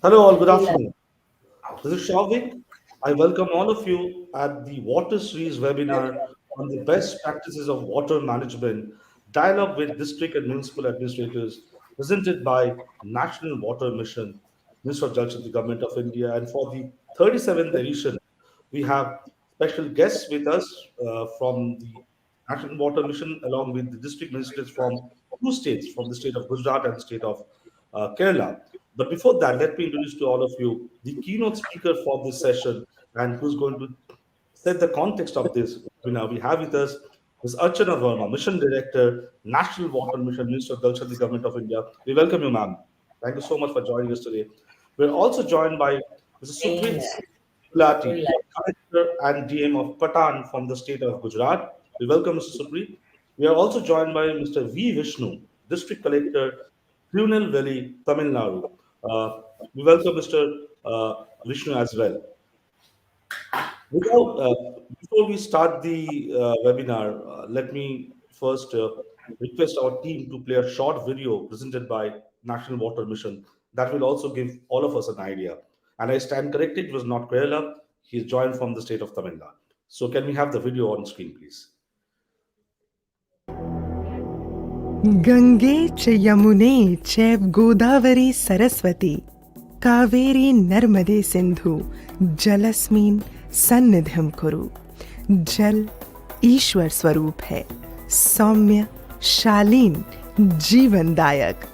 Hello, all. Good afternoon. This is Shavik. I welcome all of you at the Water Series webinar on the best practices of water management, dialogue with district and municipal administrators, presented by National Water Mission, Minister of Jal Shakti, Government of India. And for the 37th edition, we have special guests with us from the National Water Mission, along with the district ministers from two states, from the state of Gujarat and the state of Kerala. But before that, let me introduce to all of you the keynote speaker for this session and who's going to set the context of this webinar. We have with us Ms. Archana Varma, Mission Director, National Water Mission, Minister of Jal Shakti, Government of India. We welcome you, ma'am. Thank you so much for joining us today. We're also joined by Mr. Same Supreet Gulati, Collector and DM of Patan from the state of Gujarat. We welcome Mr. Supreet. We are also joined by Mr. V. Vishnu, District Collector, Tirunelveli, Tamil Nadu. We welcome Mr. Vishnu as well. Before we start the webinar, let me first request our team to play a short video presented by National Water Mission that will also give all of us an idea. And I stand corrected, it was not Kerala. He's joined from the state of Tamil Nadu. So can we have the video on screen, please? Gange च यमुने चैव गोदावरी सरस्वती कावेरी नर्मदे सिंधु जलस्मिन् सन्निधिं कुरु। जल ईश्वर स्वरूप है, सौम्य, शालीन, जीवनदायक।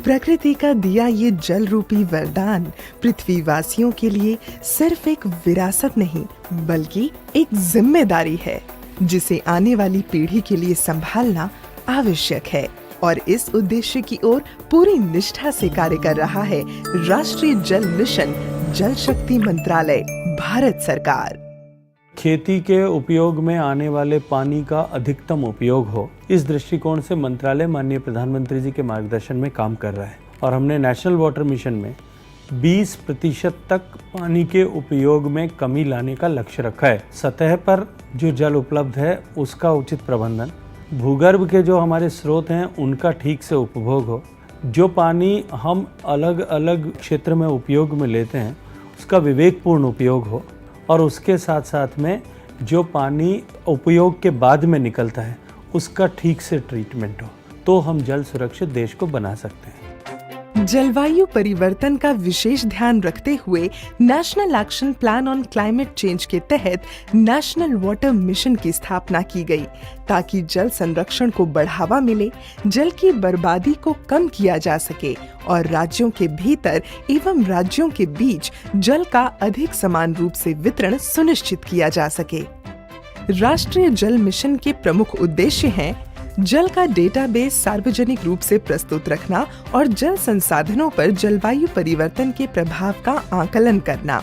प्रकृति का दिया ये जल रूपी वरदान पृथ्वीवासियों के लिए सिर्फ एक विरासत नहीं बल्कि एक जिम्मेदारी है जिसे आने वाली पीढ़ी के लिए संभालना आवश्यक है। और इस उद्देश्य की ओर पूरी निष्ठा से कार्य कर रहा है राष्ट्रीय जल मिशन, जल शक्ति मंत्रालय, भारत सरकार। खेती के उपयोग में आने वाले पानी का अधिकतम उपयोग हो, इस दृष्टिकोण से मंत्रालय माननीय प्रधानमंत्री जी के मार्गदर्शन में काम कर रहा है। और हमने नेशनल वाटर मिशन में 20% तक पानी के उपयोग में कमी लाने का लक्ष्य रखा है। सतह पर जो जल उपलब्ध है उसका उचित प्रबंधन, भूगर्भ के जो हमारे स्रोत हैं उनका ठीक से उपभोग हो, जो पानी हम अलग अलग क्षेत्र में उपयोग में लेते हैं उसका विवेकपूर्ण उपयोग हो, और उसके साथ साथ में जो पानी उपयोग के बाद में निकलता है उसका ठीक से ट्रीटमेंट हो, तो हम जल सुरक्षित देश को बना सकते हैं। जलवायु परिवर्तन का विशेष ध्यान रखते हुए national action plan on climate change के तहत नेशनल वाटर मिशन की स्थापना की गई ताकि जल संरक्षण को बढ़ावा मिले, जल की बर्बादी को कम किया जा सके और राज्यों के भीतर एवं राज्यों के बीच जल का अधिक समान रूप से वितरण सुनिश्चित किया जा सके। राष्ट्रीय जल मिशन के प्रमुख उद्देश्य हैं जल का डेटाबेस सार्वजनिक रूप से प्रस्तुत रखना और जल संसाधनों पर जलवायु परिवर्तन के प्रभाव का आकलन करना,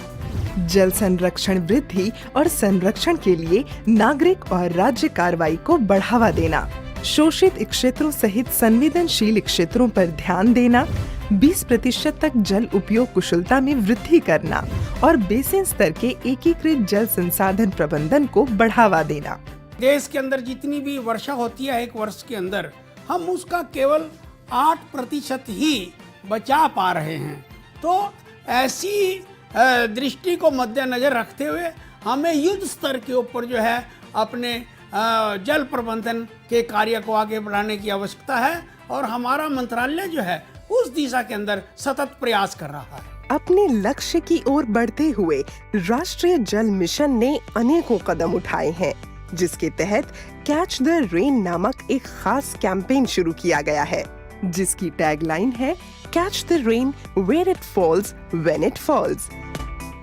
जल संरक्षण वृद्धि और संरक्षण के लिए नागरिक और राज्य कार्रवाई को बढ़ावा देना, शोषित क्षेत्रों सहित संवेदनशील क्षेत्रों पर ध्यान देना, 20% तक जल उपयोग कुशलता में वृद्धि करना और बेसिन स्तर के एकीकृत जल संसाधन प्रबंधन को बढ़ावा देना। देश के अंदर जितनी भी वर्षा होती है एक वर्ष के अंदर, हम उसका केवल 8% ही बचा पा रहे हैं। तो ऐसी दृष्टि को मद्देनजर रखते हुए हमें युद्ध स्तर के ऊपर जो है अपने जल प्रबंधन के कार्य को आगे बढ़ाने की आवश्यकता है, और हमारा मंत्रालय जो है उस दिशा के अंदर सतत प्रयास कर रहा है। अपने लक्ष्य की ओर बढ़ते हुए राष्ट्रीय जल मिशन ने अनेकों कदम उठाए हैं, जिसके तहत कैच द रेन नामक एक खास कैंपेन शुरू किया गया है, जिसकी टैगलाइन है catch the rain where it falls when it falls.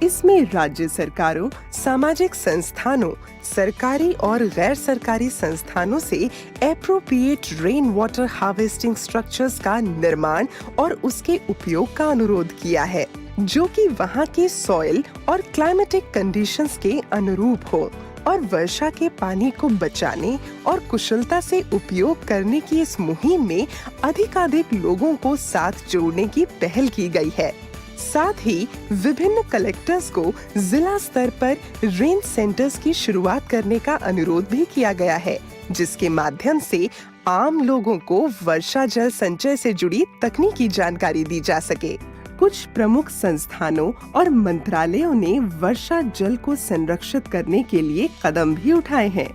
इसमें राज्य सरकारों, सामाजिक संस्थानों, सरकारी और गैर सरकारी संस्थानों से appropriate rain water harvesting structures का निर्माण और उसके उपयोग का अनुरोध किया है, जो कि वहां के सॉइल और क्लाइमेटिक कंडीशंस के अनुरूप हो और वर्षा के पानी को बचाने और कुशलता से उपयोग करने की इस मुहिम में अधिकाधिक लोगों को साथ जोड़ने की पहल की गई है। साथ ही विभिन्न कलेक्टर्स को जिला स्तर पर रेन सेंटर्स की शुरुआत करने का अनुरोध भी किया गया है, जिसके माध्यम से आम लोगों को वर्षा जल संचय से जुड़ी तकनीकी जानकारी दी जा सके। कुछ प्रमुख संस्थानों और मंत्रालयों ने वर्षा जल को संरक्षित करने के लिए कदम भी उठाए हैं।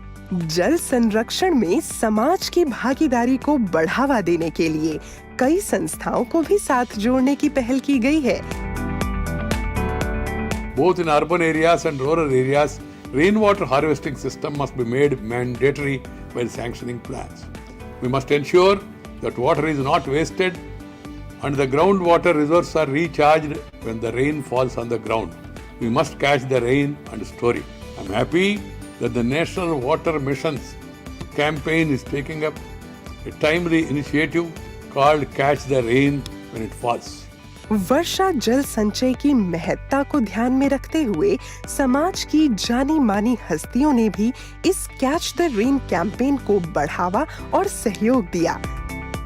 जल संरक्षण में समाज की भागीदारी को बढ़ावा देने के लिए कई संस्थाओं को भी साथ जोड़ने की पहल की गई है। Both in urban areas and rural areas, rainwater harvesting system must be made mandatory while sanctioning plans. We must ensure that water is not wasted and the groundwater reserves are recharged when the rain falls on the ground. We must catch the rain and store it. I am happy that the National Water Mission's campaign is taking up a timely initiative called Catch the Rain When It Falls. वर्षा जल संचय की महत्ता को ध्यान में रखते हुए समाज की जानी मानी हस्तियों ने भी इस कैच द रेन कैंपेन को बढ़ावा और सहयोग दिया।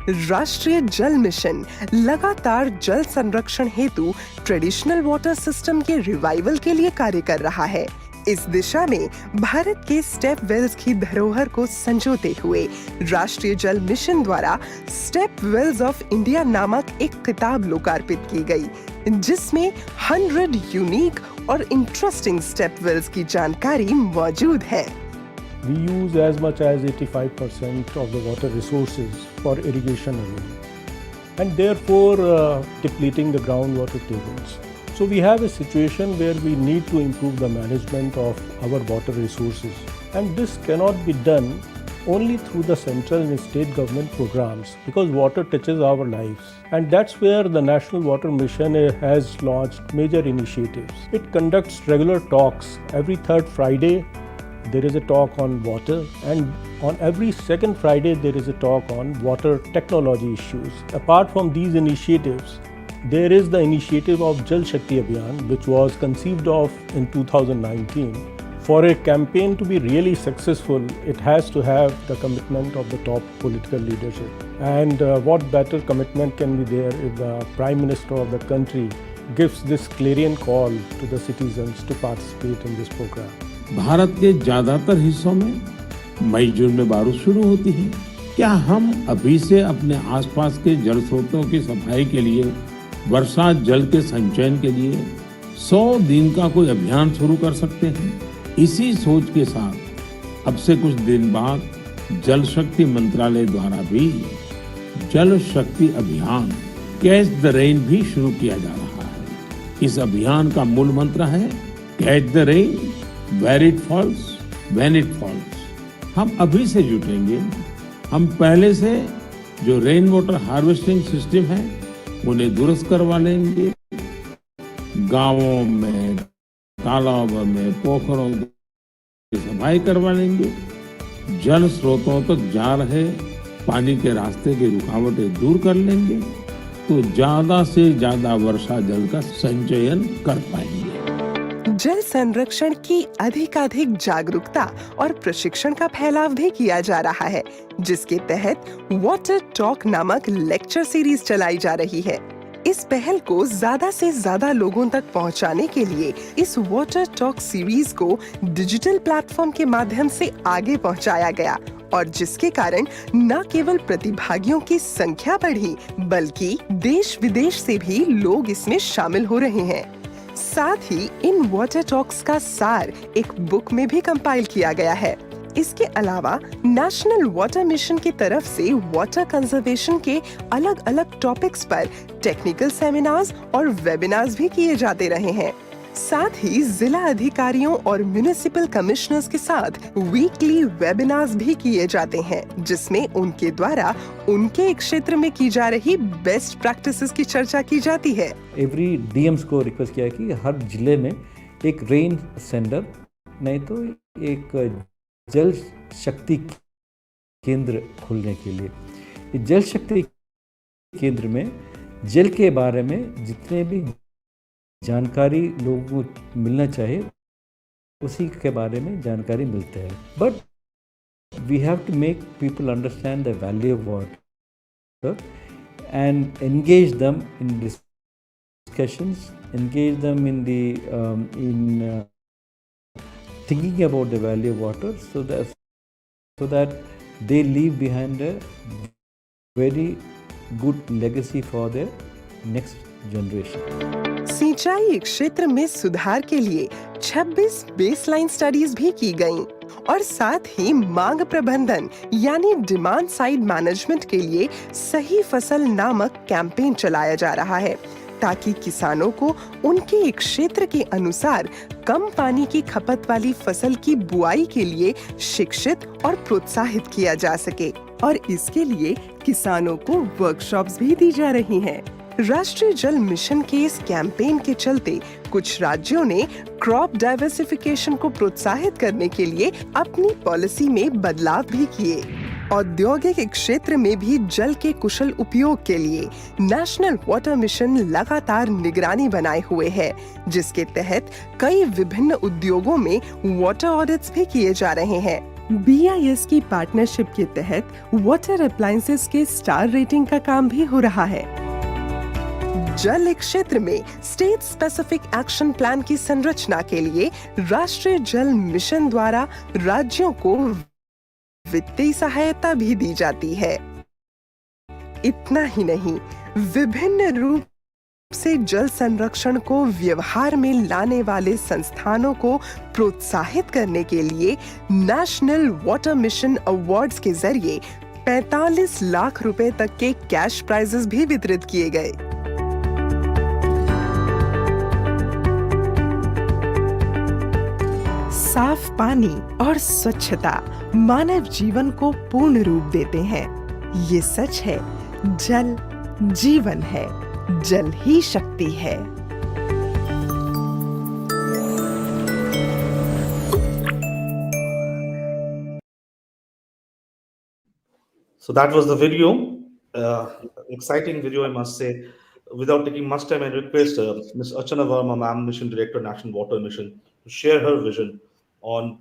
राष्ट्रीय जल मिशन लगातार जल संरक्षण हेतु ट्रेडिशनल वाटर सिस्टम के रिवाइवल के लिए कार्य कर रहा है। इस दिशा में भारत के स्टेप वेल्स की धरोहर को संजोते हुए राष्ट्रीय जल मिशन द्वारा स्टेप वेल्स ऑफ इंडिया नामक एक किताब लोकार्पित की गई, जिसमें 100 यूनिक और इंटरेस्टिंग स्टेप वेल्स की जानकारी मौजूद है। We use as much as 85% of the water resources for irrigation alone, and therefore depleting the groundwater tables. So we have a situation where we need to improve the management of our water resources, and this cannot be done only through the central and state government programs, because water touches our lives, and that's where the National Water Mission has launched major initiatives. It conducts regular talks. Every third Friday there is a talk on water, and on every second Friday there is a talk on water technology issues. Apart from these initiatives, there is the initiative of Jal Shakti Abhiyan, which was conceived of in 2019. For a campaign to be really successful, it has to have the commitment of the top political leadership. And what better commitment can be there if the Prime Minister of the country gives this clarion call to the citizens to participate in this program. Bharat के ज्यादातर हिस्सों में मई जून में बारिश शुरू होती है। क्या हम अभी से अपने आसपास के जल स्रोतों की सफाई के लिए, वर्षा जल के संचयन के लिए 100 दिन का कोई अभियान शुरू कर सकते हैं? इसी सोच के साथ अब से कुछ दिन बाद जल शक्ति मंत्रालय द्वारा भी जल शक्ति अभियान कैच द रेन भी शुरू किया जा रहा है। इस अभियान का मूल मंत्र है catch the rain where it falls when it falls. हम अभी से जुटेंगे। हम पहले से जो रेन वाटर हार्वेस्टिंग सिस्टम है उन्हें दुरुस्त करवा लेंगे। गांवों में, तालाबों में, पोखरों की सफाई करवा लेंगे। जल स्रोतों तक जा रहे पानी के रास्ते की रुकावटें दूर कर लेंगे, तो ज्यादा से ज्यादा वर्षा जल का संचयन कर पाएंगे। जल संरक्षण की अधिकाधिक जागरूकता और प्रशिक्षण का फैलाव भी किया जा रहा है, जिसके तहत वाटर टॉक नामक लेक्चर सीरीज चलाई जा रही है। इस पहल को ज्यादा से ज्यादा लोगों तक पहुंचाने के लिए इस वाटर टॉक सीरीज को डिजिटल प्लेटफॉर्म के माध्यम से आगे पहुंचाया गया, और जिसके कारण न केवल प्रतिभागियों की संख्या बढ़ी, बल्कि देश विदेश से भी लोग इसमें शामिल हो रहे हैं। साथ ही इन वाटर टॉक्स का सार एक बुक में भी कंपाइल किया गया है। इसके अलावा नेशनल वाटर मिशन की तरफ से वाटर कंजर्वेशन के अलग अलग टॉपिक्स पर टेक्निकल सेमिनार्स और वेबिनार्स भी किए जाते रहे हैं। साथ ही जिला अधिकारियों और म्यूनिसिपल कमिश्नर्स के साथ वीकली वेबिनार्स भी किए जाते हैं, जिसमें उनके द्वारा उनके क्षेत्र में की जा रही बेस्ट प्रैक्टिसेस की चर्चा की जाती है। एवरी डीएम्स को रिक्वेस्ट किया कि हर जिले में एक रेन सेंटर, नहीं तो एक जल शक्ति केंद्र खोलने के लिए। जल शक्ति केंद्र में जल के बारे में जितने भी जानकारी लोगों को मिलना चाहिए उसी के बारे में जानकारी मिलते हैं। But we have to make people understand the value of water and engage them in discussions, engage them in the thinking about the value of water, so that they leave behind a very good legacy for their next generation. सिंचाई क्षेत्र में सुधार के लिए 26 baseline studies भी की गईं और साथ ही मांग प्रबंधन यानी डिमांड साइड मैनेजमेंट के लिए सही फसल नामक कैंपेन चलाया जा रहा है ताकि किसानों को उनके क्षेत्र के अनुसार कम पानी की खपत वाली फसल की बुआई के लिए शिक्षित और प्रोत्साहित किया जा सके और इसके लिए किसानों को वर्कशॉप्स भी दी जा रही हैं। राष्ट्रीय जल मिशन के इस कैंपेन के चलते कुछ राज्यों ने क्रॉप डाइवर्सिफिकेशन को प्रोत्साहित करने के लिए अपनी पॉलिसी में बदलाव भी किए। औद्योगिक क्षेत्र में भी जल के कुशल उपयोग के लिए नेशनल वाटर मिशन लगातार निगरानी बनाए हुए है, जिसके तहत कई विभिन्न उद्योगों में वाटर ऑडिट्स भी किए जा रहे हैं। BIS की पार्टनरशिप के तहत वाटर अप्लायंसेस के स्टार रेटिंग का काम भी हो रहा है। जल क्षेत्र में स्टेट स्पेसिफिक एक्शन प्लान की संरचना के लिए राष्ट्रीय जल मिशन द्वारा राज्यों को वित्तीय सहायता भी दी जाती है। इतना ही नहीं, विभिन्न रूप से जल संरक्षण को व्यवहार में लाने वाले संस्थानों को प्रोत्साहित करने के लिए नेशनल वाटर मिशन अवार्ड्स के जरिए 45 लाख रुपए तक के कैश प्राइजेस भी वितरित किए गए। साफ पानी और स्वच्छता मानव जीवन को पूर्ण रूप देते हैं। ये सच है, जल जीवन है, जल ही शक्ति है। So that was the video. Exciting video, I must say. Without taking much time, I request Ms. Archana Varma, Ma'am, Mission Director, National Water Mission, to share her vision on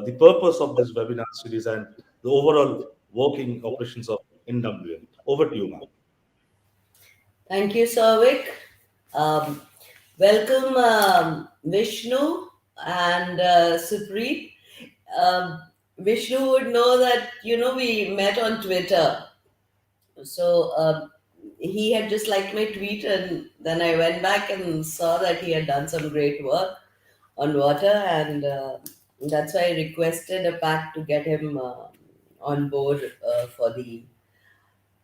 the purpose of this webinar series and the overall working operations of NWM. Over to you, ma'am. Thank you, Sarvik. Um, Welcome, Vishnu and Supreet. Vishnu would know that, we met on Twitter. So he had just liked my tweet, and then I went back and saw that he had done some great work on water, and that's why I requested a pact to get him on board for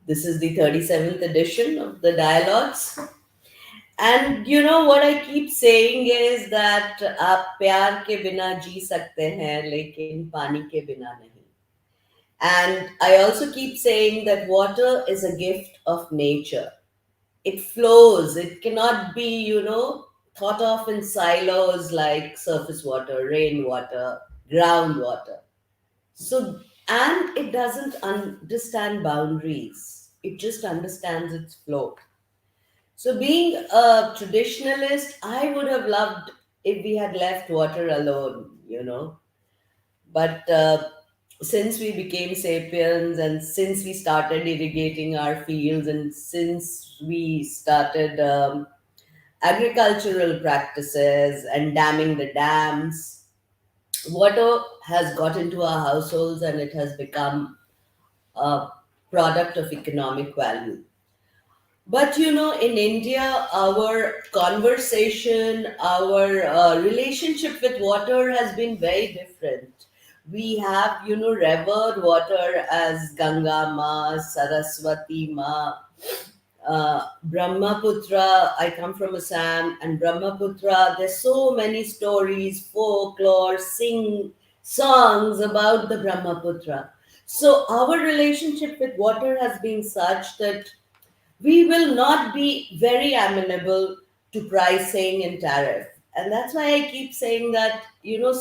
this is the 37th edition of the dialogues. And what I keep saying is that आप प्यार के बिना जी सकते हैं लेकिन पानी के बिना नहीं. And I also keep saying that water is a gift of nature. It flows. It cannot be, thought of in silos like surface water, rainwater, groundwater. So, and it doesn't understand boundaries. It just understands its flow. So, being a traditionalist, I would have loved if we had left water alone, But since we became sapiens and since we started irrigating our fields and since we started agricultural practices and damming the dams, water has got into our households and it has become a product of economic value. But in India, our conversation, our relationship with water has been very different. We have, revered water as Ganga Ma, Saraswati Ma, Brahmaputra. I come from Assam, and Brahmaputra, there's so many stories, folklore, Singh songs about the Brahmaputra. So our relationship with water has been such that we will not be very amenable to pricing and tariff. And that's why I keep saying that,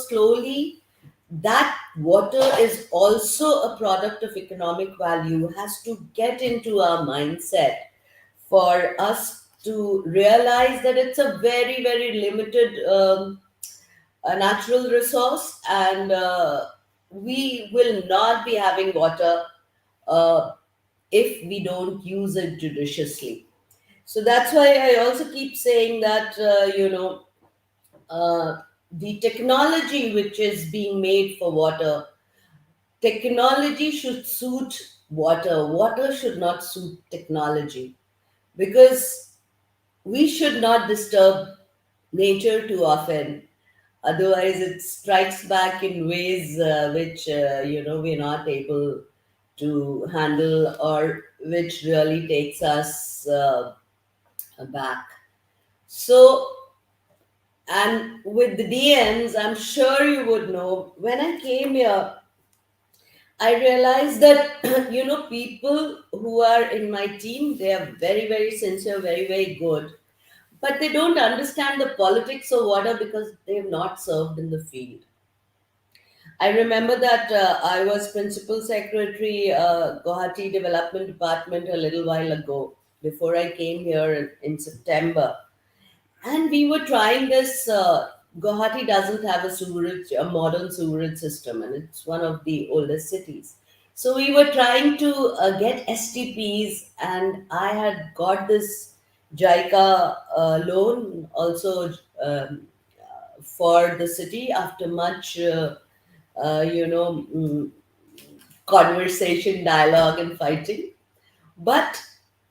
slowly that water is also a product of economic value has to get into our mindset for us to realize that it's a very, very limited a natural resource, and we will not be having water uh, if we don't use it judiciously. So that's why I also keep saying that, the technology which is being made for water, technology should suit water. Water should not suit technology. Because we should not disturb nature too often. Otherwise, it strikes back in ways which, we're not able to handle, or which really takes us back. So, and with the DMs, I'm sure you would know, when I came here, I realized that, people who are in my team, they are very, very sincere, very, very good, but they don't understand the politics of water because they have not served in the field. I remember that I was principal secretary, Guwahati Development Department, a little while ago, before I came here in September. And we were trying this. Guwahati doesn't have a modern sewerage system, and it's one of the oldest cities. So we were trying to get STPs, and I had got this JICA loan also for the city after much, uh, you know, mm, conversation, dialogue, and fighting. But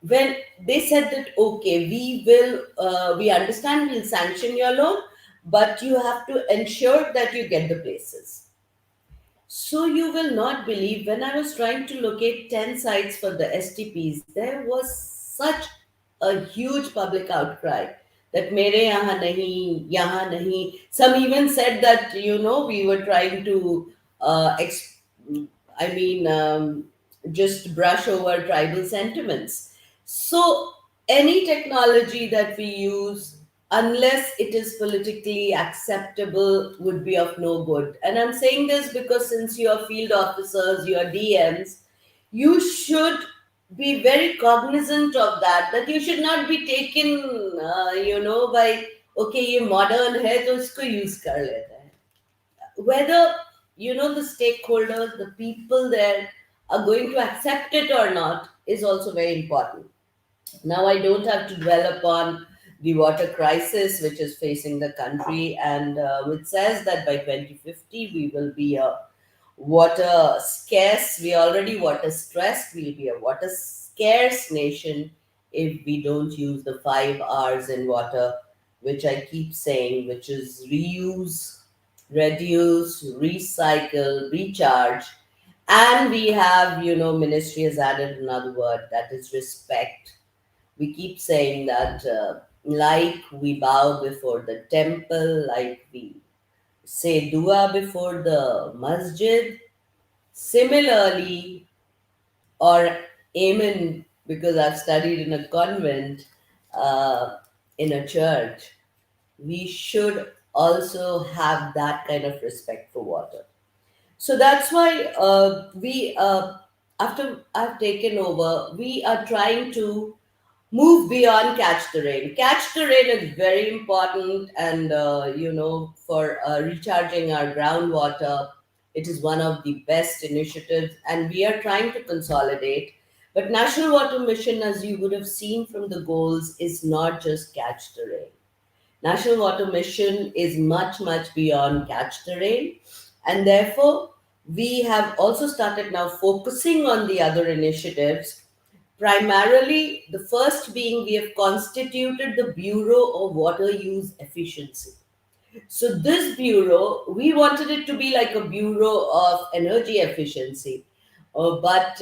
when they said that, okay, we understand, we'll sanction your loan, but you have to ensure that you get the places. So you will not believe, when I was trying to locate 10 sites for the STPs, there was such a huge public outcry that mere yahan nahi. Some even said that, we were trying to, I mean, just brush over tribal sentiments. So any technology that we use, unless it is politically acceptable, would be of no good. And I'm saying this because since you are field officers, you are DMs, you should be very cognizant of that, that you should not be taken, by, okay, ये modern है तो इसको use कर लेते हैं. Whether, the stakeholders, the people there are going to accept it or not is also very important. Now, I don't have to dwell upon the water crisis which is facing the country, and which says that by 2050 we will be a water scarce. We are already water stressed. We'll be a water scarce nation if we don't use the 5 R's in water, which I keep saying, which is reuse, reduce, recycle, recharge. And we have, ministry has added another word, that is respect. We keep saying that, like we bow before the temple, like we say dua before the masjid, similarly, or amen, because I've studied in a convent, in a church, we should also have that kind of respect for water. So that's why after I've taken over, we are trying to move beyond catch the rain. Catch the rain is very important, and for recharging our groundwater, it is one of the best initiatives, and we are trying to consolidate. But National Water Mission, as you would have seen from the goals, is not just catch the rain. National Water Mission is much, much beyond catch the rain. And therefore, we have also started now focusing on the other initiatives. Primarily, the first being, we have constituted the Bureau of Water Use Efficiency. So, this bureau, we wanted it to be like a bureau of energy efficiency. But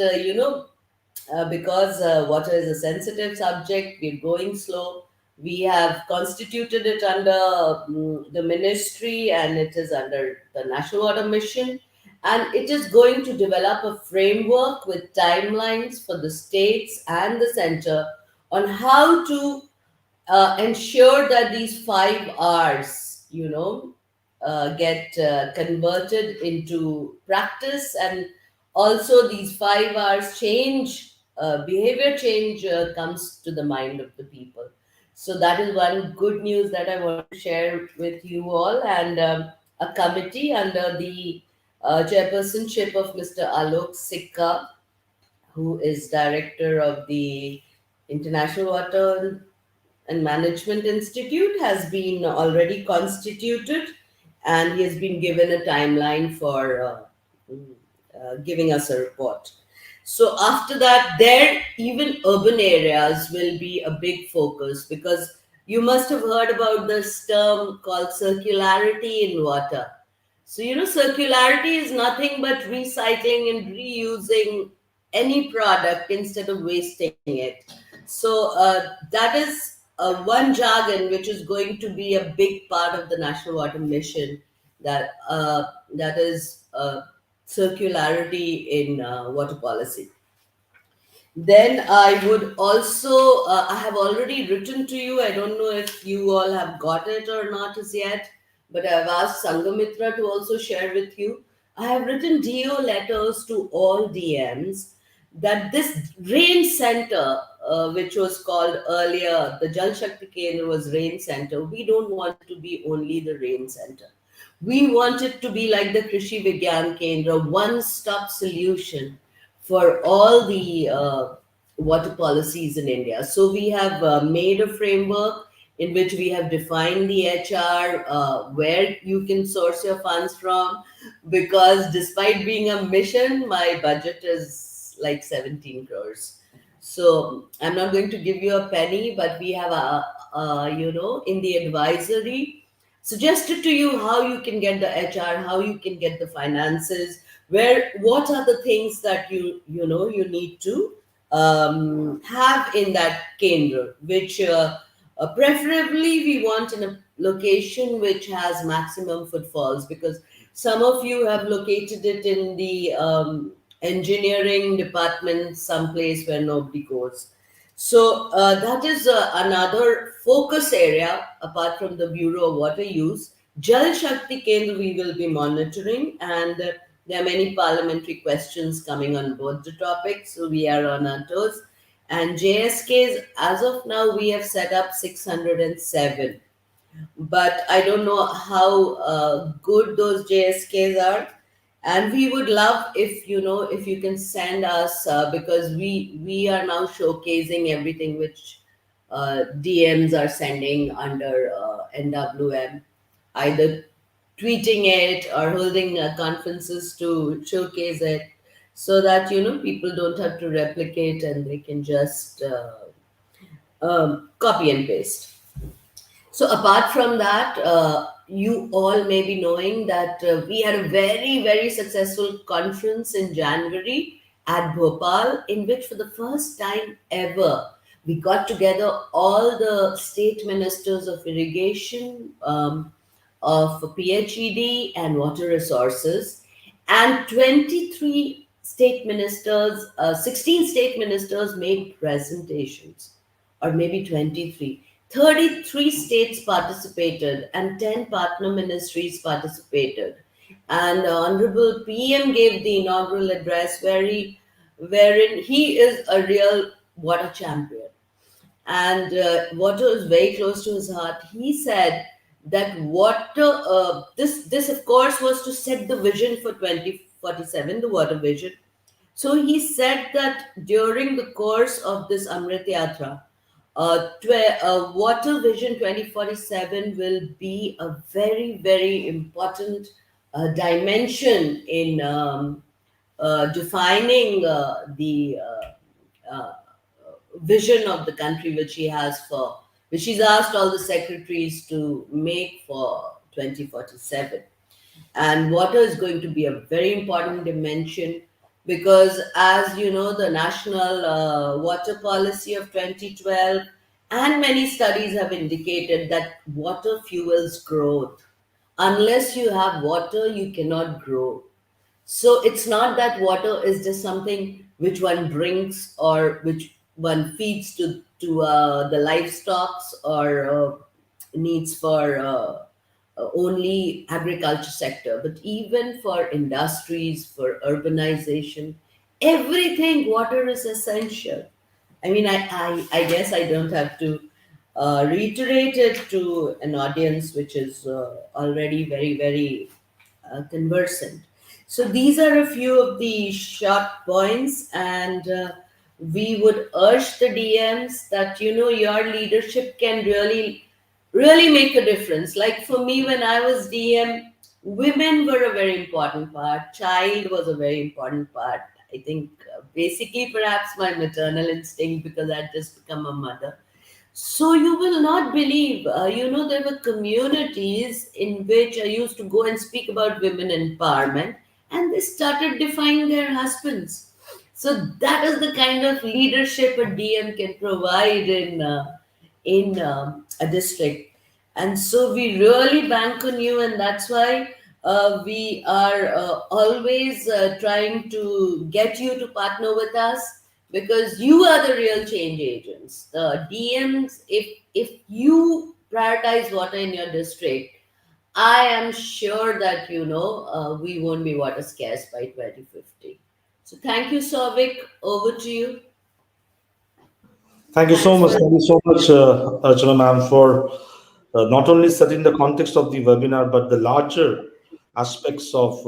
because water is a sensitive subject, we're going slow. We have constituted it under the ministry, and it is under the National Water Mission. And it is going to develop a framework with timelines for the states and the center on how to ensure that these 5 R's, get converted into practice, and also these 5 R's change, behavior change comes to the mind of the people. So that is one good news that I want to share with you all. And a committee under the chairpersonship of Mr. Alok Sikka, who is director of the International Water and Management Institute, has been already constituted, and he has been given a timeline for giving us a report. So after that, there even urban areas will be a big focus, because you must have heard about this term called circularity in water. So, circularity is nothing but recycling and reusing any product instead of wasting it. So, that is one jargon which is going to be a big part of the National Water Mission, that is circularity in water policy. Then I would also, I have already written to you. I don't know if you all have got it or not as yet, but I've asked Sangamitra to also share with you. I have written DO letters to all DMs that this rain center, which was called earlier, the Jal Shakti Kendra was rain center. We don't want it to be only the rain center. We want it to be like the Krishi Vigyan Kendra, one-stop solution for all the water policies in India. So we have made a framework in which we have defined the HR, where you can source your funds from, because despite being a mission, my budget is like 17 crores. So I'm not going to give you a penny, but we have in the advisory suggested to you how you can get the HR, how you can get the finances, what are the things that you need to have in that Kendra, which preferably we want in a location which has maximum footfalls, because some of you have located it in the engineering department, someplace where nobody goes. So that is another focus area apart from the Bureau of Water Use. Jal Shakti Kendra we will be monitoring, and there are many parliamentary questions coming on both the topics, so we are on our toes. And JSKs, as of now, we have set up 607, but I don't know how good those JSKs are. And we would love if you can send us, because we are now showcasing everything which DMs are sending under NWM, either tweeting it or holding conferences to showcase it, so that people don't have to replicate and they can just copy and paste. So apart from that, you all may be knowing that we had a very, very successful conference in January at Bhopal, in which for the first time ever, we got together all the state ministers of irrigation, of PHED and water resources, and 23 state ministers, 16 state ministers made presentations, or maybe 23. 33 states participated and 10 partner ministries participated. And the Honorable PM gave the inaugural address wherein he is a real water champion. And water is very close to his heart. He said that water, this of course was to set the vision for 2047, the water vision. So he said that during the course of this Amrit Yatra, Water Vision 2047 will be a very, very important dimension in defining the vision of the country which he's asked all the secretaries to make for 2047. And water is going to be a very important dimension, because, as you know, the national water policy of 2012 and many studies have indicated that water fuels growth. Unless you have water, you cannot grow. So it's not that water is just something which one drinks or which one feeds to the livestock, or needs for only agriculture sector, but even for industries, for urbanization, everything, water is essential. I mean, I guess I don't have to reiterate it to an audience which is already very, very conversant. So these are a few of the short points, and we would urge the DMs that your leadership can really make a difference. Like for me, when I was DM, women were a very important part. Child was a very important part. I think basically perhaps my maternal instinct, because I'd just become a mother. So you will not believe, there were communities in which I used to go and speak about women empowerment, and they started defying their husbands. So that is the kind of leadership a DM can provide in a district. And so we really bank on you, and that's why we are always trying to get you to partner with us, because you are the real change agents. The DMs, if you prioritize water in your district, I am sure that we won't be water scarce by 2050. So thank you, Souvik. Over to you. Thank you so Thanks much. for. Thank you so much, Archana ma'am, for not only setting the context of the webinar, but the larger aspects of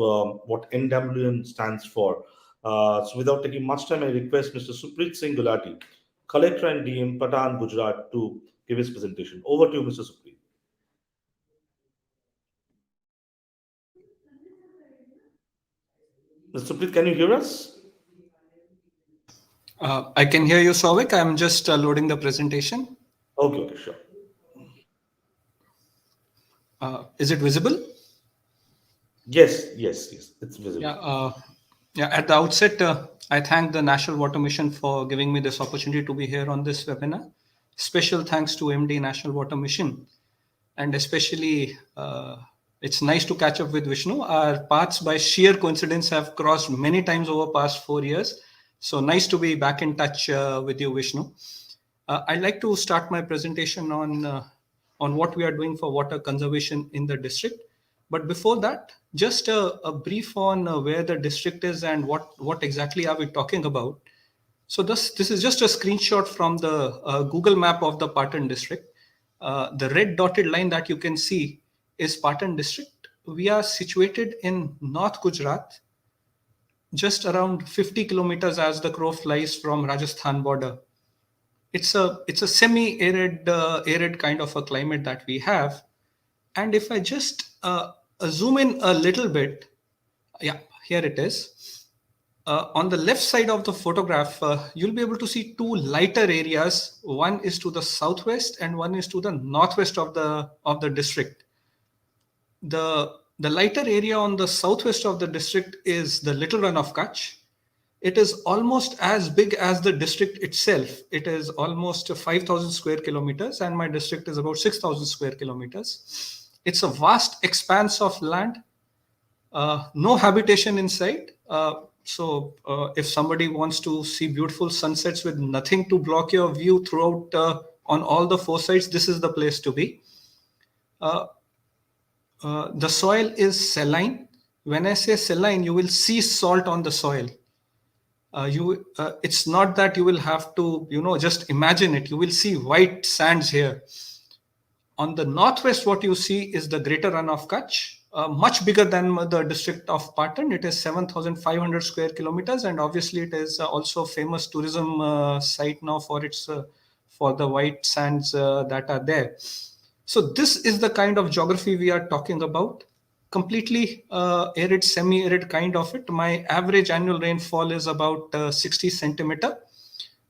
what NWN stands for. So, without taking much time, I request Mr. Supreet Singh Gulati, Collector and DM, Patan, Gujarat, to give his presentation. Over to you, Mr. Supreet. Mr. Supreet, can you hear us? I can hear you, Souvik. I'm just loading the presentation. Okay, okay, sure. Is it visible? Yes, yes, yes, it's visible. Yeah. At the outset, I thank the National Water Mission for giving me this opportunity to be here on this webinar. Special thanks to MD National Water Mission, and especially it's nice to catch up with Vishnu. Our paths, by sheer coincidence, have crossed many times over past 4 years. So nice to be back in touch with you, Vishnu. I'd like to start my presentation on what we are doing for water conservation in the district. But before that, just a brief on where the district is and what exactly are we talking about. So this is just a screenshot from the Google map of the Patan district. The red dotted line that you can see is Patan district. We are situated in North Gujarat, just around 50 kilometers as the crow flies from Rajasthan border. It's a semi-arid arid kind of a climate that we have. And if I just zoom in a little bit, yeah, here it is. On the left side of the photograph, you'll be able to see two lighter areas. One is to the southwest and one is to the northwest of the district. The lighter area on the southwest of the district is the Little Run of Kutch. It is almost as big as the district itself. It is almost 5,000 square kilometers, and my district is about 6,000 square kilometers. It's a vast expanse of land, no habitation inside. So if somebody wants to see beautiful sunsets with nothing to block your view throughout on all the four sides, this is the place to be. The soil is saline. When I say saline, you will see salt on the soil. It's not that you will have to, just imagine it. You will see white sands here. On the northwest, what you see is the Greater Run of Kutch, much bigger than the district of Patan. It is 7,500 square kilometers, and obviously it is also a famous tourism site now for its for the white sands that are there. So this is the kind of geography we are talking about. Completely arid, semi-arid kind of it. My average annual rainfall is about 60 centimeter.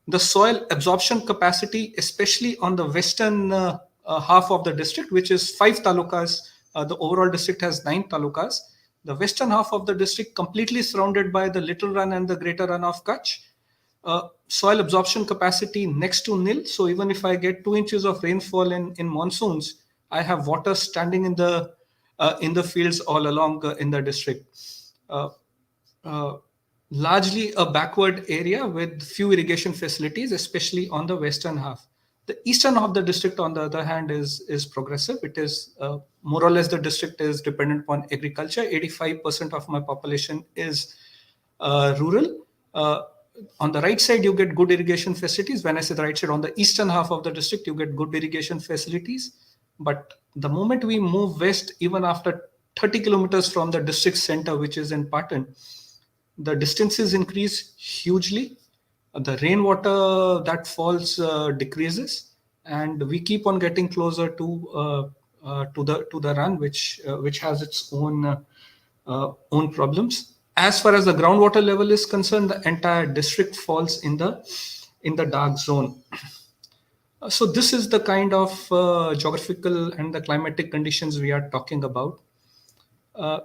The soil absorption capacity, especially on the western half of the district, which is 5 talukas. The overall district has 9 talukas. The western half of the district completely surrounded by the Little Run and the Greater Run of Kutch. Soil absorption capacity next to nil. So even if I get 2 inches of rainfall in monsoons, I have water standing in the fields all along in the district. Largely a backward area with few irrigation facilities, especially on the western half. The eastern half of the district, on the other hand, is progressive. It is more or less the district is dependent upon agriculture. 85% of my population is rural. On the right side, you get good irrigation facilities. When I say the right side, on the eastern half of the district, you get good irrigation facilities. But the moment we move west, even after 30 kilometers from the district center, which is in Patan, the distances increase hugely. The rainwater that falls decreases, and we keep on getting closer to the run, which has its own problems. as far as the groundwater level is concerned, the entire district falls in the dark zone. So this is the kind of geographical and the climatic conditions we are talking about. Uh,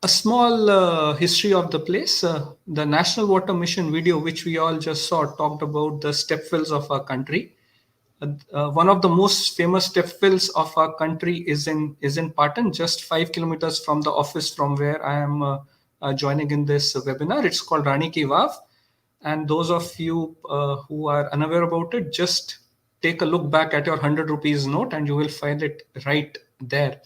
a small history of the place. The National Water Mission video, which we all just saw, talked about the stepwells of our country. One of the most famous stepwells of our country is in Patan, just 5 kilometers from the office from where I am joining in this webinar. It's called Rani Ki Vav. And those of you who are unaware about it, just take a look back at your 100 rupees note and you will find it right there.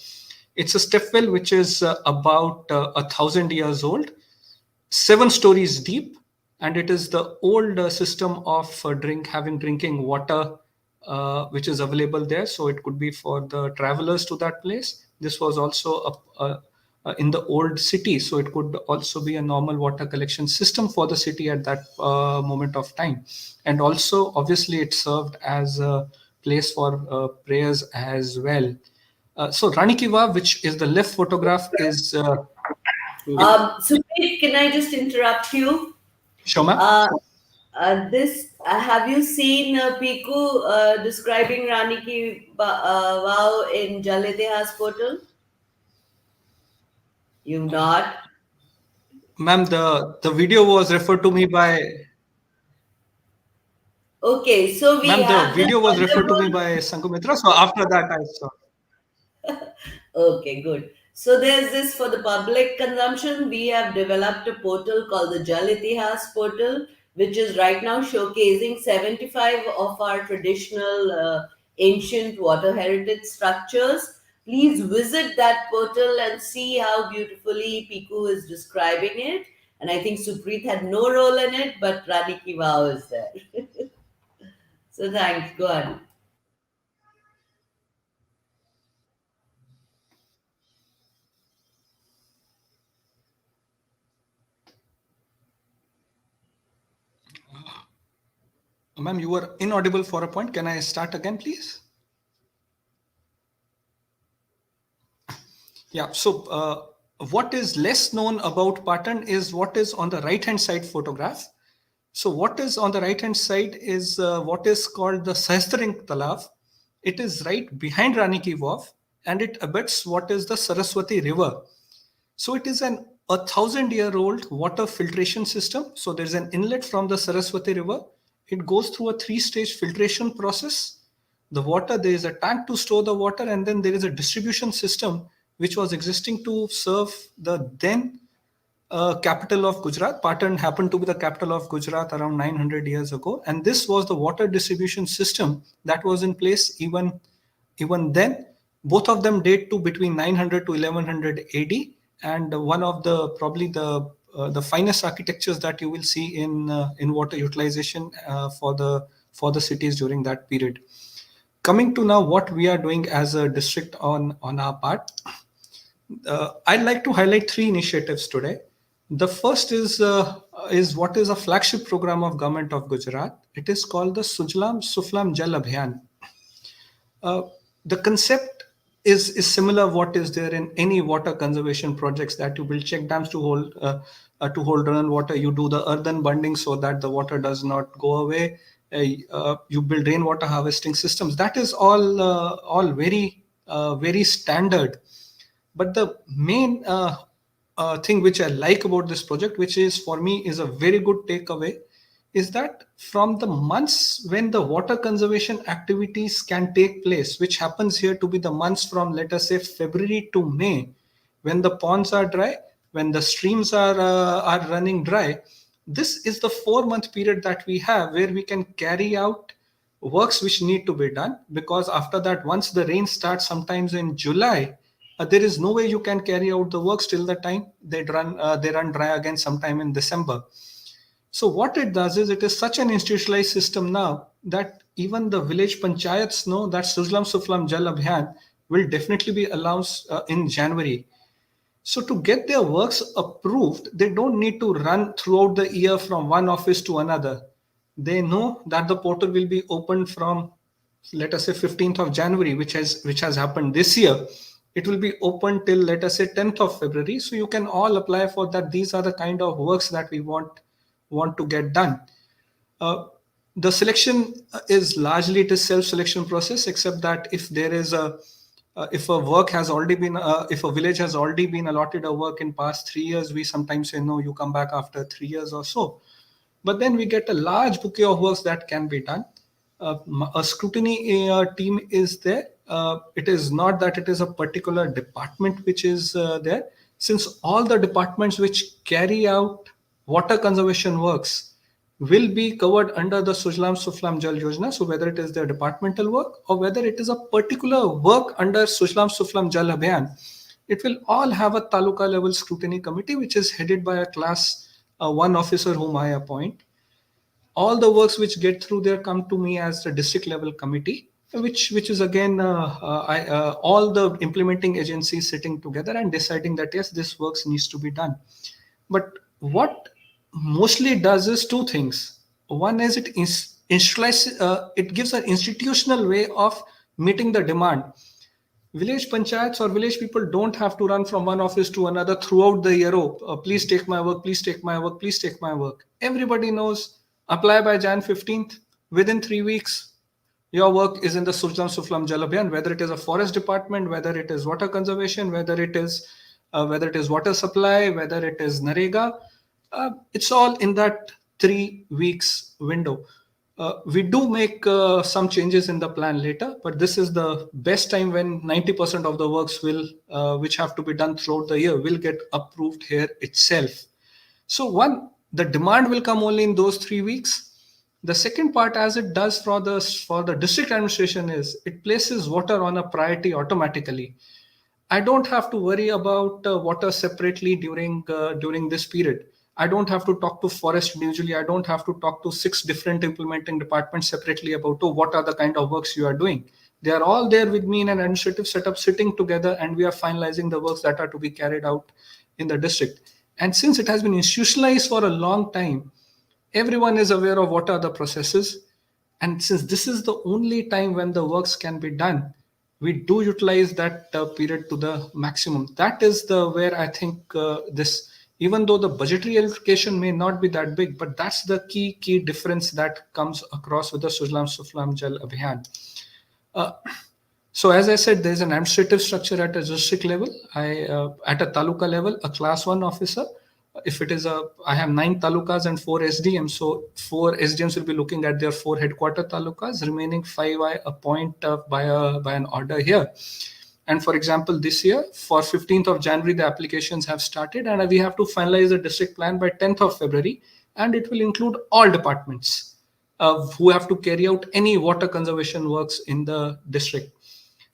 It's a stepwell which is about 1,000 years old, 7 stories deep, and it is the old system of having drinking water which is available there. So it could be for the travelers to that place. This was also in the old city, so it could also be a normal water collection system for the city at that moment of time. And also, obviously, it served as a place for prayers as well. So Rani Ki Vav, which is the left photograph, is... Supreet, can I just interrupt you? Sure, ma'am. Have you seen Piku describing Rani Ki Vav in Jal Itihas portal? You've not? Ma'am, the video was referred to me by... Okay, so Ma'am, the video was referred to me by Sanghumitra. So after that, I saw. Okay, good. So there's this for the public consumption. We have developed a portal called the Jal Itihas portal, which is right now showcasing 75 of our traditional ancient water heritage structures. Please visit that portal and see how beautifully Piku is describing it. And I think Supreet had no role in it, but Rani Ki Vav is there. So thanks. Go on. Ma'am, you were inaudible for a point. Can I start again, please? Yeah, so what is less known about Patan is what is on the right-hand side photograph. So what is on the right-hand side is what is called the Sahasraring Talav. It is right behind Rani Ki Vav, and it abuts what is the Saraswati River. So it is an 1,000-year-old water filtration system. So there's an inlet from the Saraswati River. It goes through a 3-stage filtration process. The water, there is a tank to store the water, and then there is a distribution system which was existing to serve the then capital of Gujarat. Patan happened to be the capital of Gujarat around 900 years ago. And this was the water distribution system that was in place even then. Both of them date to between 900 to 1100 AD. And one of the probably the finest architectures that you will see in water utilization for the cities during that period. Coming to now what we are doing as a district on our part, I'd like to highlight 3 initiatives today. The first is what is a flagship program of Government of Gujarat. It is called the Sujlam Suflam Jal Abhiyan. The concept is similar what is there in any water conservation projects, that you build check dams to hold run water. You do the earthen bunding so that the water does not go away. You build rainwater harvesting systems. That is all very standard. But the main thing which I like about this project, which is for me is a very good takeaway, is that from the months when the water conservation activities can take place, which happens here to be the months from, let us say, February to May, when the ponds are dry, when the streams are running dry, this is the 4-month period that we have where we can carry out works which need to be done. Because after that, once the rain starts sometimes in July, there is no way you can carry out the works till the time they run dry again sometime in December. So what it does is, it is such an institutionalized system now that even the village panchayats know that Sujlam Suflam Jal Abhiyan will definitely be announced in January. So to get their works approved, they don't need to run throughout the year from one office to another. They know that the portal will be opened from, let us say, 15th of January, which has happened this year. It will be open till, let us say, 10th of February. So you can all apply for that. These are the kind of works that we want to get done. The selection is largely, it is self-selection process, except that if there is if a work has already been if a village has already been allotted a work in past 3 years, we sometimes say no, you come back after 3 years or so. But then we get a large bouquet of works that can be done. A scrutiny team is there. It is not that it is a particular department which is there, since all the departments which carry out water conservation works will be covered under the Sujlam Suflam Jal Yojana. So whether it is their departmental work or whether it is a particular work under Sujlam Suflam Jal Abhiyan, it will all have a taluka level scrutiny committee, which is headed by a class 1 officer whom I appoint. All the works which get through there come to me as the district level committee, which is again all the implementing agencies sitting together and deciding that yes, this works needs to be done. But what mostly does is two things. One is it gives an institutional way of meeting the demand. Village panchayats or village people don't have to run from one office to another throughout the year. Please take my work, please take my work, please take my work. Everybody knows, apply by Jan 15th. Within 3 weeks, your work is in the Sujlam Suflam Jal Abhiyan, whether it is a forest department, whether it is water conservation, whether it is water supply, whether it is Narega. It's all in that 3 weeks window. We do make some changes in the plan later, but this is the best time when 90% of the works which have to be done throughout the year will get approved here itself. So the demand will come only in those 3 weeks. The second part, as it does for the district administration, is it places water on a priority automatically. I don't have to worry about water separately during this period. I don't have to talk to forest individually. I don't have to talk to 6 different implementing departments separately about what are the kind of works you are doing. They are all there with me in an administrative setup, sitting together, and we are finalizing the works that are to be carried out in the district. And since it has been institutionalized for a long time, everyone is aware of what are the processes. And since this is the only time when the works can be done, we do utilize that period to the maximum. That is where I think even though the budgetary allocation may not be that big, but that's the key difference that comes across with the Sujlam Suflam Jal Abhiyan. So as I said, there's an administrative structure at a district level. At a taluka level, a class 1 officer. If it is I have 9 talukas and 4 SDMs. So 4 SDMs will be looking at their 4 headquarter talukas. Remaining 5 I appoint by an order here. And for example, this year, for 15th of January, the applications have started, and we have to finalize the district plan by 10th of February. And it will include all departments who have to carry out any water conservation works in the district.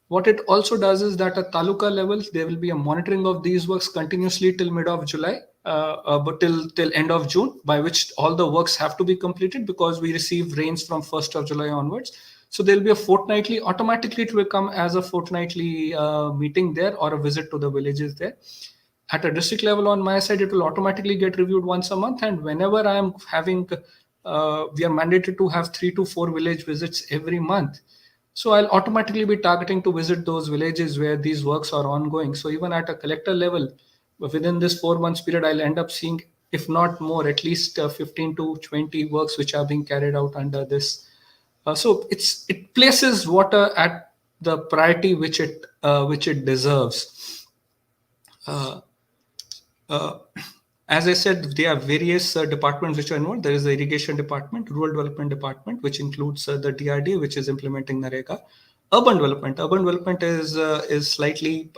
What it also does is that at taluka level, there will be a monitoring of these works continuously till mid of July, but till end of June, by which all the works have to be completed, because we receive rains from 1st of July onwards. So there will be a fortnightly, automatically it will come as a fortnightly meeting there, or a visit to the villages there. At a district level on my side, it will automatically get reviewed once a month. And whenever I am having, we are mandated to have 3 to 4 village visits every month. So I'll automatically be targeting to visit those villages where these works are ongoing. So even at a collector level, within this 4 months period, I'll end up seeing, if not more, at least 15 to 20 works which are being carried out under this. So it places water at the priority which it deserves. As I said, there are various departments which are involved. There is the irrigation department, rural development department, which includes the DRD, which is implementing Narega. Urban development is slightly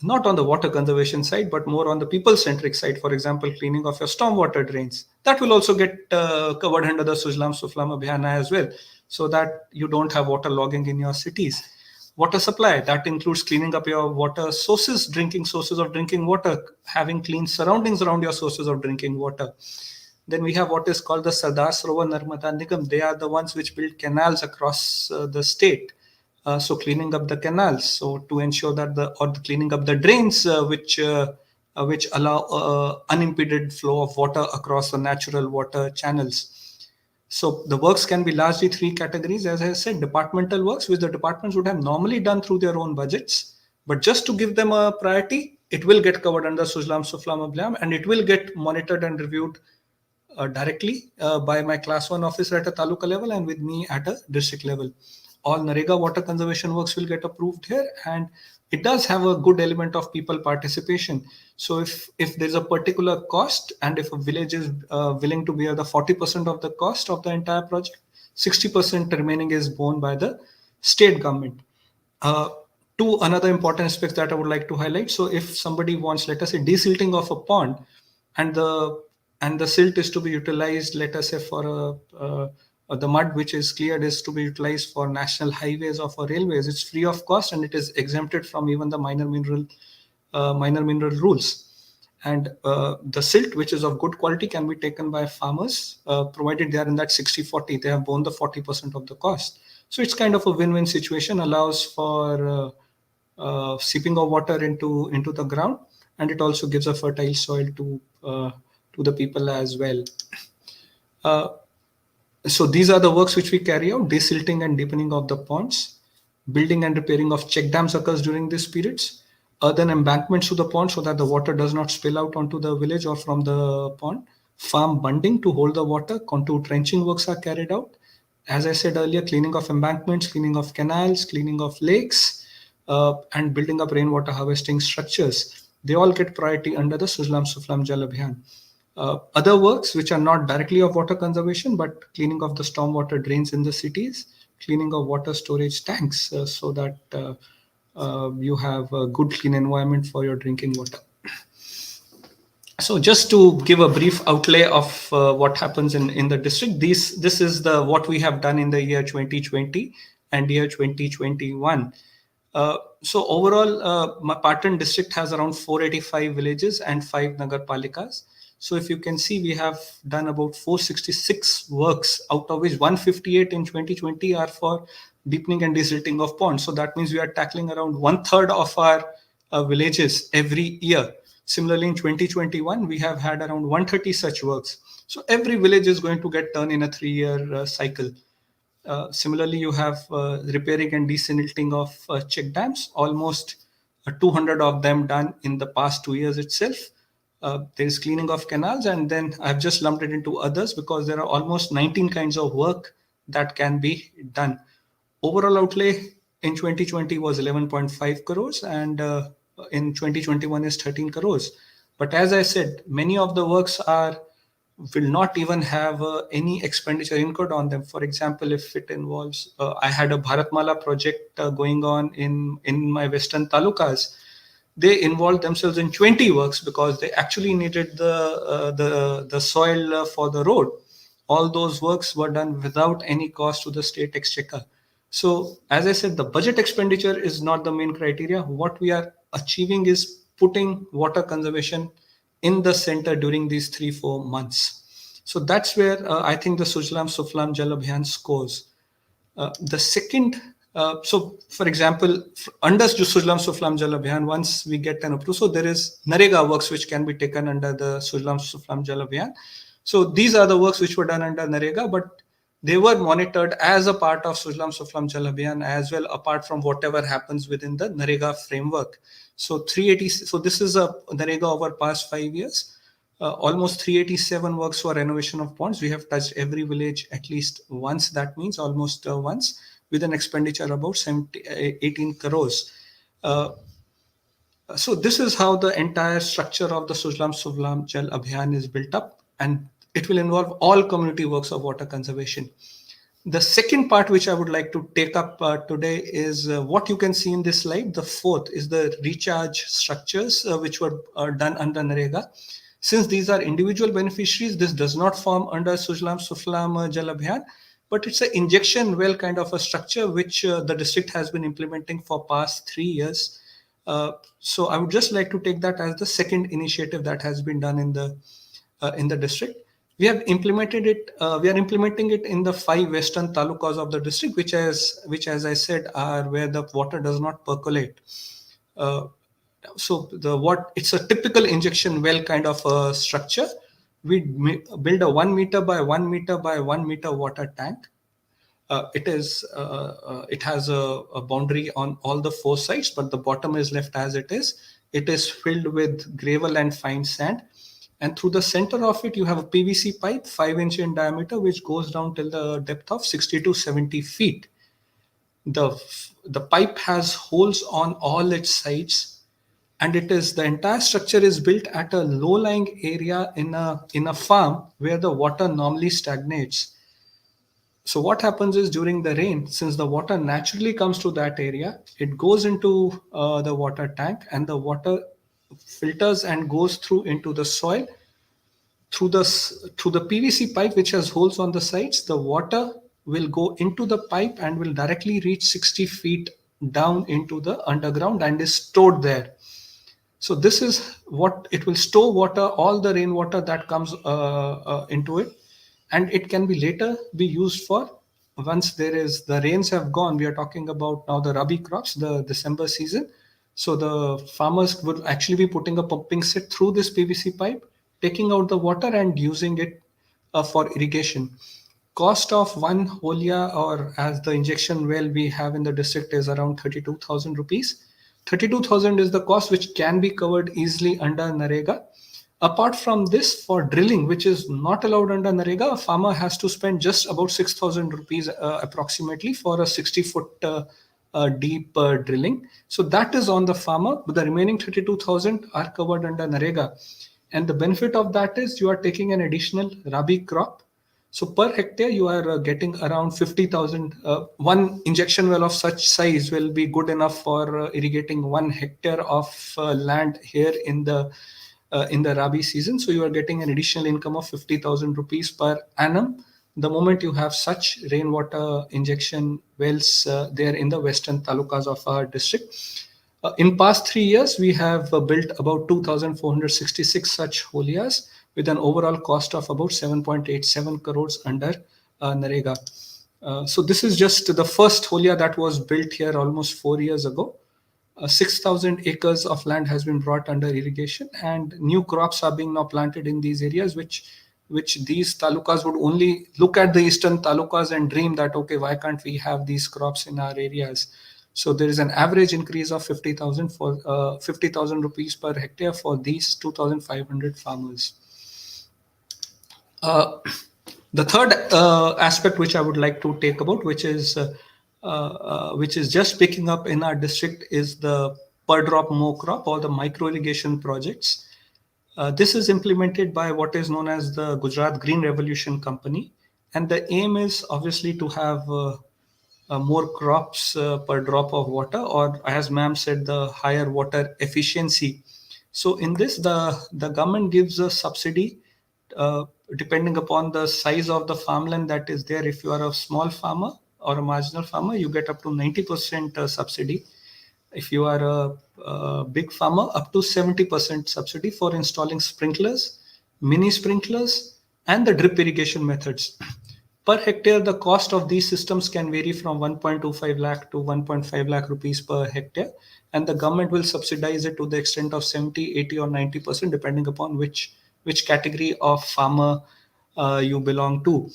not on the water conservation side, but more on the people-centric side. For example, cleaning of your stormwater drains. That will also get covered under the Sujlam Suflam Abhiyan as well, so that you don't have water logging in your cities. Water supply, that includes cleaning up your water sources, drinking sources of drinking water, having clean surroundings around your sources of drinking water. Then we have what is called the Sardar Sarovar Narmada Nigam. They are the ones which build canals across the state. So cleaning up the canals, so to ensure that cleaning up the drains, which allow unimpeded flow of water across the natural water channels. So the works can be largely 3 categories, as I said: departmental works, which the departments would have normally done through their own budgets. But just to give them a priority, it will get covered under Sujlam Suflam Abhiyan, and it will get monitored and reviewed directly by my class 1 officer at a taluka level and with me at a district level. All Narega water conservation works will get approved here, and it does have a good element of people participation. So if there's a particular cost, and if a village is willing to bear the 40% of the cost of the entire project, 60% remaining is borne by the state government. Two another important aspects that I would like to highlight. So if somebody wants, let us say, desilting of a pond, and the silt is to be utilized, let us say, for the mud which is cleared is to be utilized for national highways or for railways, it's free of cost, and it is exempted from even the minor mineral rules. And the silt, which is of good quality, can be taken by farmers, provided they are in that 60-40, they have borne the 40% of the cost. So it's kind of a win-win situation, allows for seeping of water into the ground, and it also gives a fertile soil to the people as well. So these are the works which we carry out: desilting and deepening of the ponds, building and repairing of check dams occurs during these periods, earthen embankments to the pond so that the water does not spill out onto the village or from the pond, farm bunding to hold the water, contour trenching works are carried out. As I said earlier, cleaning of embankments, cleaning of canals, cleaning of lakes, and building up rainwater harvesting structures. They all get priority under the Sujlam Suflam Jal Abhiyan. Other works which are not directly of water conservation, but cleaning of the stormwater drains in the cities, cleaning of water storage tanks, so that you have a good clean environment for your drinking water. So just to give a brief outlay of what happens in the district, this is what we have done in the year 2020 and year 2021. So overall, my Patan district has around 485 villages and 5 nagar palikas. So if you can see, we have done about 466 works, out of which 158 in 2020 are for deepening and desilting of ponds. So that means we are tackling around 1/3 of our villages every year. Similarly, in 2021, we have had around 130 such works. So every village is going to get done in a 3-year cycle. Similarly, you have repairing and desilting of check dams, almost 200 of them done in the past 2 years itself. There is cleaning of canals, and then I've just lumped it into others because there are almost 19 kinds of work that can be done. Overall outlay in 2020 was 11.5 crores, and in 2021 is 13 crores. But as I said, many of the works will not even have any expenditure incurred on them. For example, if it involves, I had a Bharatmala project going on in my western talukas. They involved themselves in 20 works because they actually needed the soil for the road. All those works were done without any cost to the state exchequer. So as I said, the budget expenditure is not the main criteria. What we are achieving is putting water conservation in the center during these 3-4 months. So that's where I think the Sujlam Suflam Jal Abhiyan scores. The second, so for example, under Sujlam Suflam Jal Abhiyan, once we get an approval, so there is Narega works which can be taken under the Sujlam Suflam Jal Abhiyan. So these are the works which were done under Narega, but they were monitored as a part of Sujlam Suflam Jal Abhiyan as well, apart from whatever happens within the Narega framework. So 380. So this is a Narega over past 5 years. Almost 387 works for renovation of ponds. We have touched every village at least once. That means almost once, with an expenditure about 18 crores. So this is how the entire structure of the Sujlam Suflam Jal Abhiyan is built up, and it will involve all community works of water conservation. The second part which I would like to take up today is what you can see in this slide. The fourth is the recharge structures which were done under Narega. Since these are individual beneficiaries, this does not form under Sujlam Suflam Jal Abhiyan, but it's an injection well kind of a structure which the district has been implementing for past 3 years. So I would just like to take that as the second initiative that has been done in the district. We have implemented it. We are implementing it in the 5 western talukas of the district, which, as I said, are where the water does not percolate. So it's a typical injection well kind of a structure. We build a 1 meter by 1 meter by 1 meter water tank. it has a boundary on all the four sides, but the bottom is left as it is. It is filled with gravel and fine sand, and through the center of it you have a PVC pipe 5-inch in diameter, which goes down till the depth of 60 to 70 feet. The pipe has holes on all its sides, and the entire structure is built at a low-lying area in a farm where the water normally stagnates. So what happens is, during the rain, since the water naturally comes to that area, it goes into the water tank, and the water filters and goes through into the soil through the PVC pipe, which has holes on the sides. The water will go into the pipe and will directly reach 60 feet down into the underground and is stored there. So this is what it will store: water, all the rainwater that comes into it, and it can be later be used for, once the rains have gone. We are talking about now the rabi crops, the December season. So the farmers will actually be putting a pumping set through this PVC pipe, taking out the water and using it for irrigation. Cost of one holia, or as the injection well we have in the district, is around 32,000 rupees. 32,000 is the cost, which can be covered easily under Narega. Apart from this, for drilling, which is not allowed under Narega, a farmer has to spend just about 6,000 rupees approximately for a 60-foot deep drilling. So that is on the farmer, but the remaining 32,000 are covered under Narega. And the benefit of that is you are taking an additional rabi crop. So per hectare, you are getting around 50,000. One injection well of such size will be good enough for irrigating 1 hectare of land here in the rabi season. So you are getting an additional income of 50,000 rupees per annum the moment you have such rainwater injection wells there in the western talukas of our district. In past 3 years, we have built about 2,466 such holias with an overall cost of about 7.87 crores under Narega. So this is just the first holia that was built here almost 4 years ago. 6,000 acres of land has been brought under irrigation, and new crops are being now planted in these areas, which these talukas would only look at the eastern talukas and dream that, okay, why can't we have these crops in our areas? So there is an average increase of 50,000 for 50,000 rupees per hectare for these 2,500 farmers. The third aspect which I would like to take about, which is just picking up in our district, is the per drop more crop, or the micro irrigation projects. This is implemented by what is known as the Gujarat Green Revolution Company, and the aim is obviously to have more crops per drop of water, or as ma'am said, the higher water efficiency. So in this, the government gives a subsidy depending upon the size of the farmland that is there. If you are a small farmer or a marginal farmer, you get up to 90% subsidy. If you are a big farmer, up to 70% subsidy for installing sprinklers, mini sprinklers, and the drip irrigation methods. Per hectare, the cost of these systems can vary from 1.25 lakh to 1.5 lakh rupees per hectare, and the government will subsidize it to the extent of 70, 80, or 90%, depending upon which category of farmer you belong to.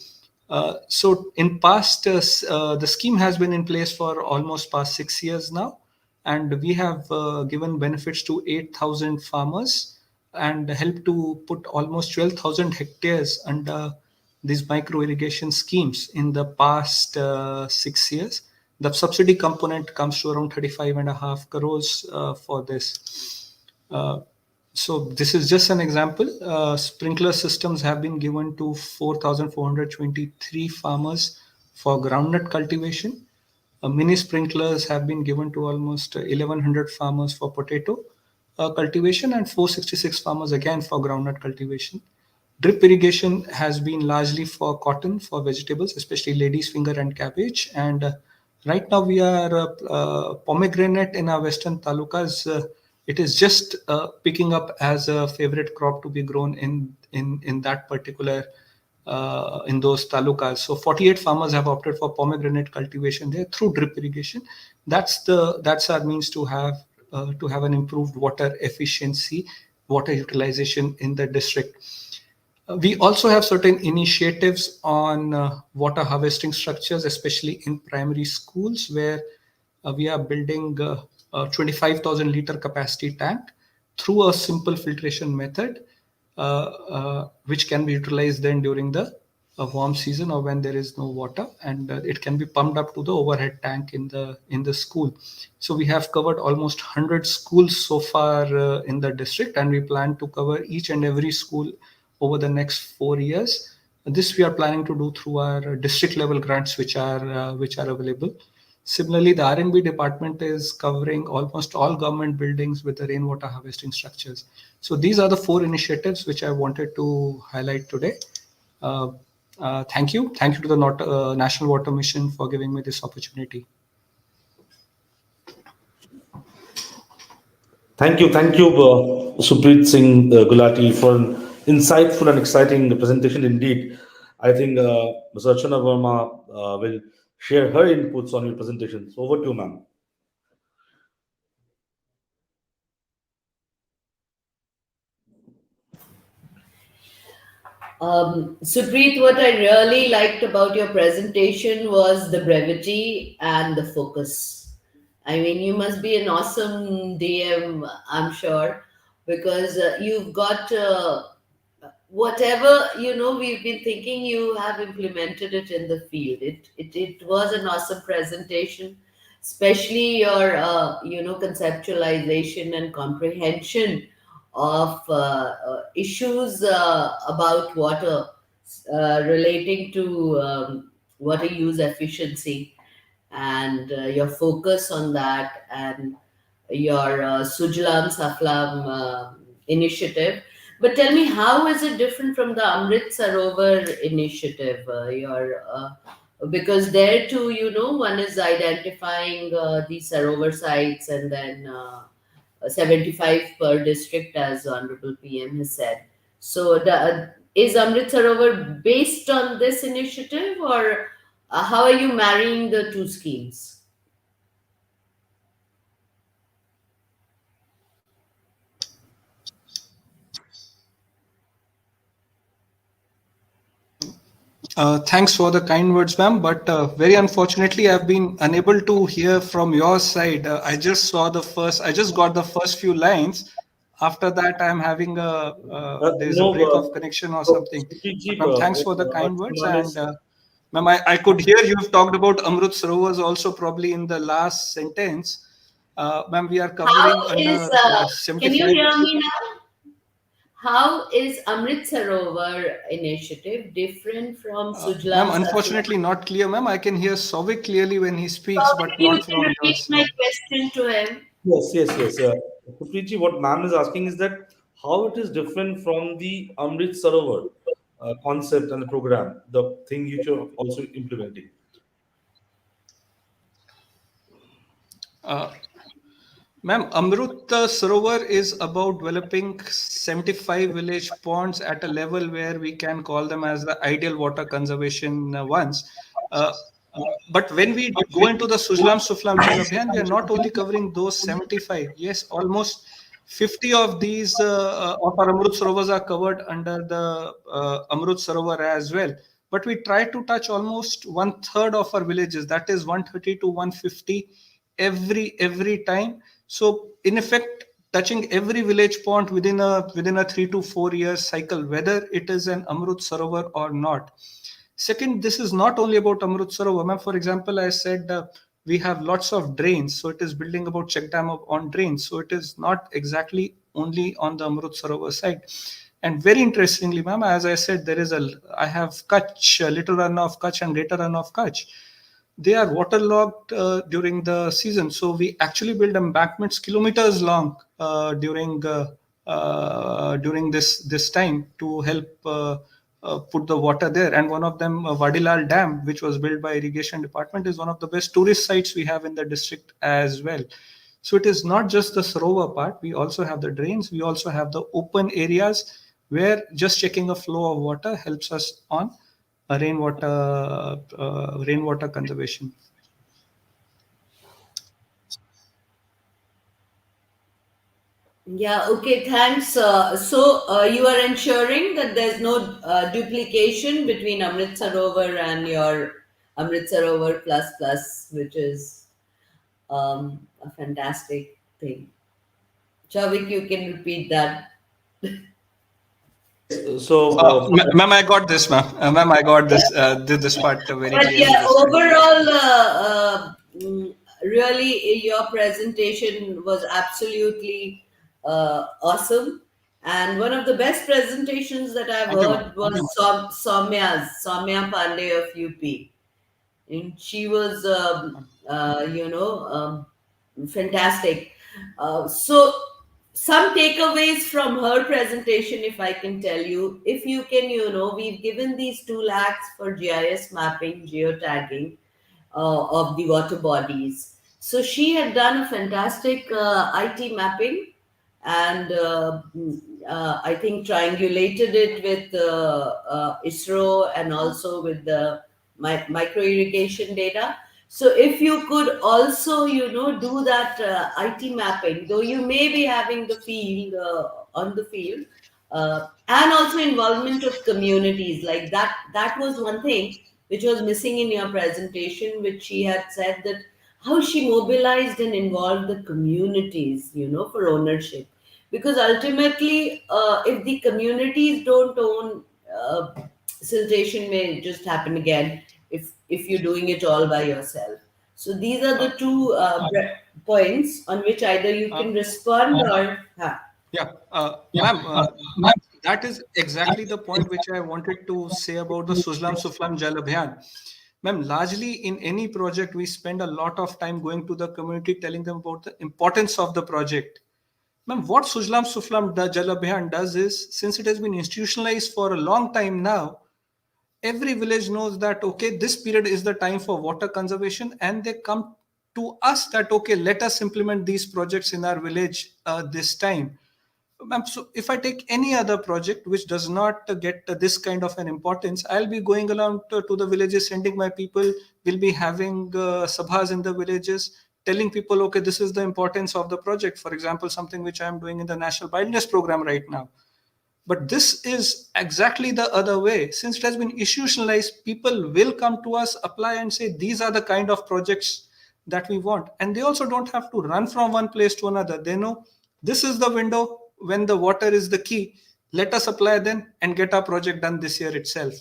So in past, the scheme has been in place for almost past 6 years now, and we have given benefits to 8,000 farmers and helped to put almost 12,000 hectares under these micro irrigation schemes in the past 6 years. The subsidy component comes to around 35.5 crores for this. So this is just an example. Sprinkler systems have been given to 4,423 farmers for groundnut cultivation. Mini sprinklers have been given to almost 1,100 farmers for potato cultivation, and 466 farmers again for groundnut cultivation. Drip irrigation has been largely for cotton, for vegetables, especially lady's finger and cabbage. And right now we are pomegranate in our western talukas. It is just picking up as a favorite crop to be grown in that particular in those talukas. So 48 farmers have opted for pomegranate cultivation there through drip irrigation. That's our means to have an improved water efficiency, water utilization in the district. We also have certain initiatives on water harvesting structures, especially in primary schools, where we are building a 25,000 liter capacity tank through a simple filtration method, which can be utilized then during the warm season or when there is no water, and it can be pumped up to the overhead tank in the school. So we have covered almost 100 schools so far in the district, and we plan to cover each and every school over the next 4 years. This we are planning to do through our district level grants, which are available. Similarly, the R&B department is covering almost all government buildings with the rainwater harvesting structures. So these are the 4 initiatives which I wanted to highlight today. Thank you. Thank you to the National Water Mission for giving me this opportunity. Thank you, Supreet Singh Gulati, for an insightful and exciting presentation indeed. I think Ms. Archana Varma will share her inputs on your presentation. So over to you, ma'am. Supreet, what I really liked about your presentation was the brevity and the focus. I mean, you must be an awesome DM, I'm sure, because you've got whatever we've been thinking, you have implemented it in the field. It was an awesome presentation, especially your conceptualization and comprehension of issues about water, relating to water use efficiency, and your focus on that, and your Sujlam Saflam initiative. But tell me, how is it different from the Amrit Sarovar initiative? Because there too, one is identifying the Sarovar sites, and then 75 per district, as Honorable PM has said. So, is Amrit Sarovar based on this initiative, or how are you marrying the two schemes? Thanks for the kind words, ma'am. But very unfortunately, I've been unable to hear from your side. I just got the first few lines. After that, I'm having there's a No, break of connection or something. Supreet ji, But ma'am, thanks for the kind what's words. going on And is ma'am, I could hear you've talked about Amrut Sarovars also probably in the last sentence. Ma'am, we are How covering is, under can you 75. hear me now? How is Amrit Sarovar initiative different from Ma'am, Sujlam Saflam? unfortunately not clear, ma'am. I can hear Souvik clearly when he speaks, Probably but you not can from your repeat my side. question to him. yes. Supreet ji, what ma'am is asking is that how it is different from the Amrit Sarovar concept and the program, the thing you are also implementing. Uh, Ma'am, Amrut Sarovar is about developing 75 village ponds at a level where we can call them as the ideal water conservation ones. Uh, but when we go into the Sujlam Suflam Jal Abhiyan, we are not only covering those 75. Yes, almost 50 of these of our Amrut Sarovars are covered under the Amrut Sarovar as well. But we try to touch almost 1/3 of our villages, that is 130 to 150 every time. So in effect, touching every village pond within a 3 to 4 year cycle, whether it is an Amrut Sarovar or not. Second, this is not only about Amrut Sarovar. Ma'am, for example, I said we have lots of drains, so it is building about check dam on drains. So it is not exactly only on the Amrut Sarovar side. And very interestingly, ma'am, as I said, I have Kutch, Little Run of Kutch and Greater Run of Kutch. They are waterlogged during the season. So we actually build embankments kilometers long during this time to help put the water there. And one of them, Vadilal Dam, which was built by Irrigation Department, is one of the best tourist sites we have in the district as well. So it is not just the Sarovar part. We also have the drains. We also have the open areas where just checking a flow of water helps us on rainwater conservation. Yeah, okay, thanks. You are ensuring that there's no duplication between Amrit Sarovar and your Amrit Sarovar Plus Plus, which is a fantastic thing. Chavik, you can repeat that. Yes. So, Ma'am, I got this, ma'am. Ma'am, I got this this part very But clearly yeah, this time. overall, really, your presentation was absolutely awesome. And one of the best presentations that I've Thank you, ma'am. heard was Soumya Pandey of UP. And she was, fantastic. So, some takeaways from her presentation, if I can tell you, if you can, we've given these 2 lakhs for GIS mapping, geotagging of the water bodies. So she had done a fantastic IT mapping, and I think triangulated it with ISRO and also with the micro irrigation data. So if you could also, do that IT mapping, though you may be having the field on the field, and also involvement of communities, like that was one thing which was missing in your presentation, which she had said that how she mobilized and involved the communities, for ownership. Because ultimately, if the communities don't own, siltation may just happen again if you're doing it all by yourself. So these are the two points on which either you can respond or. Yeah, ma'am, that is exactly the point which I wanted to say about the Sujlam Suflam Jal Abhiyan. Ma'am, largely in any project, we spend a lot of time going to the community, telling them about the importance of the project. Ma'am, what Sujlam Suflam Jal Abhiyan does is, since it has been institutionalized for a long time now, every village knows that, okay, this period is the time for water conservation, and they come to us that, okay, let us implement these projects in our village this time. Ma'am, so if I take any other project which does not get this kind of an importance, I'll be going around to the villages, sending my people, will be having sabhas in the villages, telling people, okay, this is the importance of the project. For example, something which I'm doing in the National Wilderness Program right now. But this is exactly the other way. Since it has been institutionalized, people will come to us, apply, and say, these are the kind of projects that we want. And they also don't have to run from one place to another. They know this is the window when the water is the key. Let us apply then and get our project done this year itself.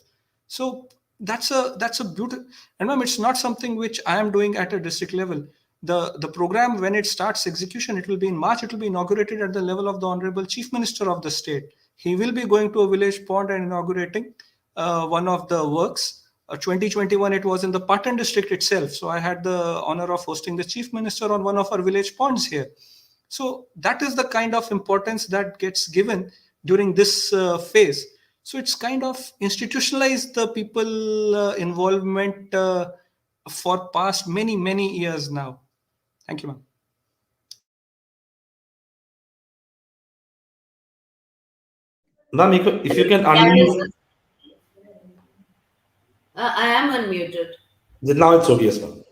So that's a beautiful. And ma'am, it's not something which I am doing at a district level. The program, when it starts execution, it will be in March. It will be inaugurated at the level of the Honorable Chief Minister of the state. He will be going to a village pond and inaugurating one of the works. 2021, it was in the Patan district itself. So I had the honor of hosting the Chief Minister on one of our village ponds here. So that is the kind of importance that gets given during this phase. So it's kind of institutionalized the people involvement for past many years now. Thank you, ma'am. ma'am, if you can That is, unmute, I am unmuted. now it's okay, yes, ma'am.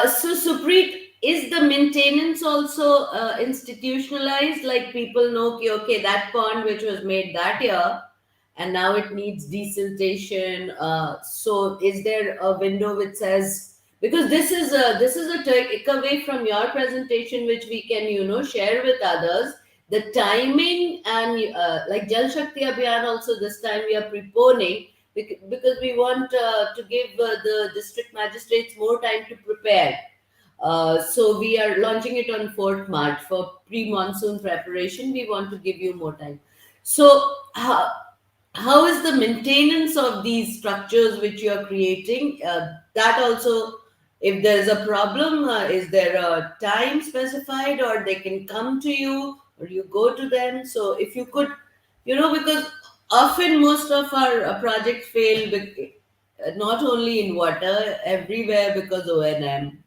So, Supreet, is the maintenance also institutionalized? Like people know, okay, that pond which was made that year, and now it needs desiltation. So, is there a window which says, because this is a takeaway from your presentation, which we can share with others. The timing and like Jal Shakti Abhiyan also this time we are preponing because we want to give the district magistrates more time to prepare. So we are launching it on 4th March for pre-monsoon preparation. We want to give you more time. So how is the maintenance of these structures which you are creating? That also, if there's a problem, is there a time specified, or they can come to you, or you go to them? So if you could, because often most of our projects fail, not only in water, everywhere, because O&M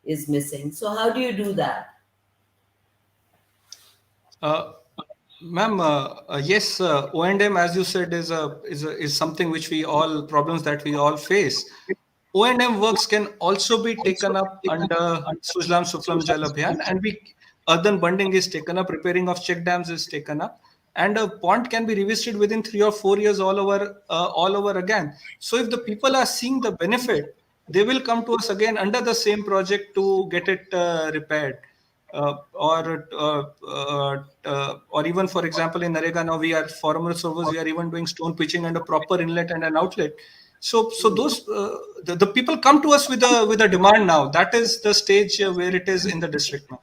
is missing. So how do you do that? Uh, Ma'am, yes, O&M, as you said, is something which we all problems that we all face. O&M works can also be taken up under Sujlam Suflam Jal Abhiyan, and we earthen bunding is taken up, repairing of check dams is taken up, and a pond can be revisited within 3 or 4 years all over again. So if the people are seeing the benefit, they will come to us again under the same project to get it repaired. Or even, for example, in Narega now we are former servers, we are even doing stone pitching and a proper inlet and an outlet. So those the people come to us with a demand now. That is the stage where it is in the district now.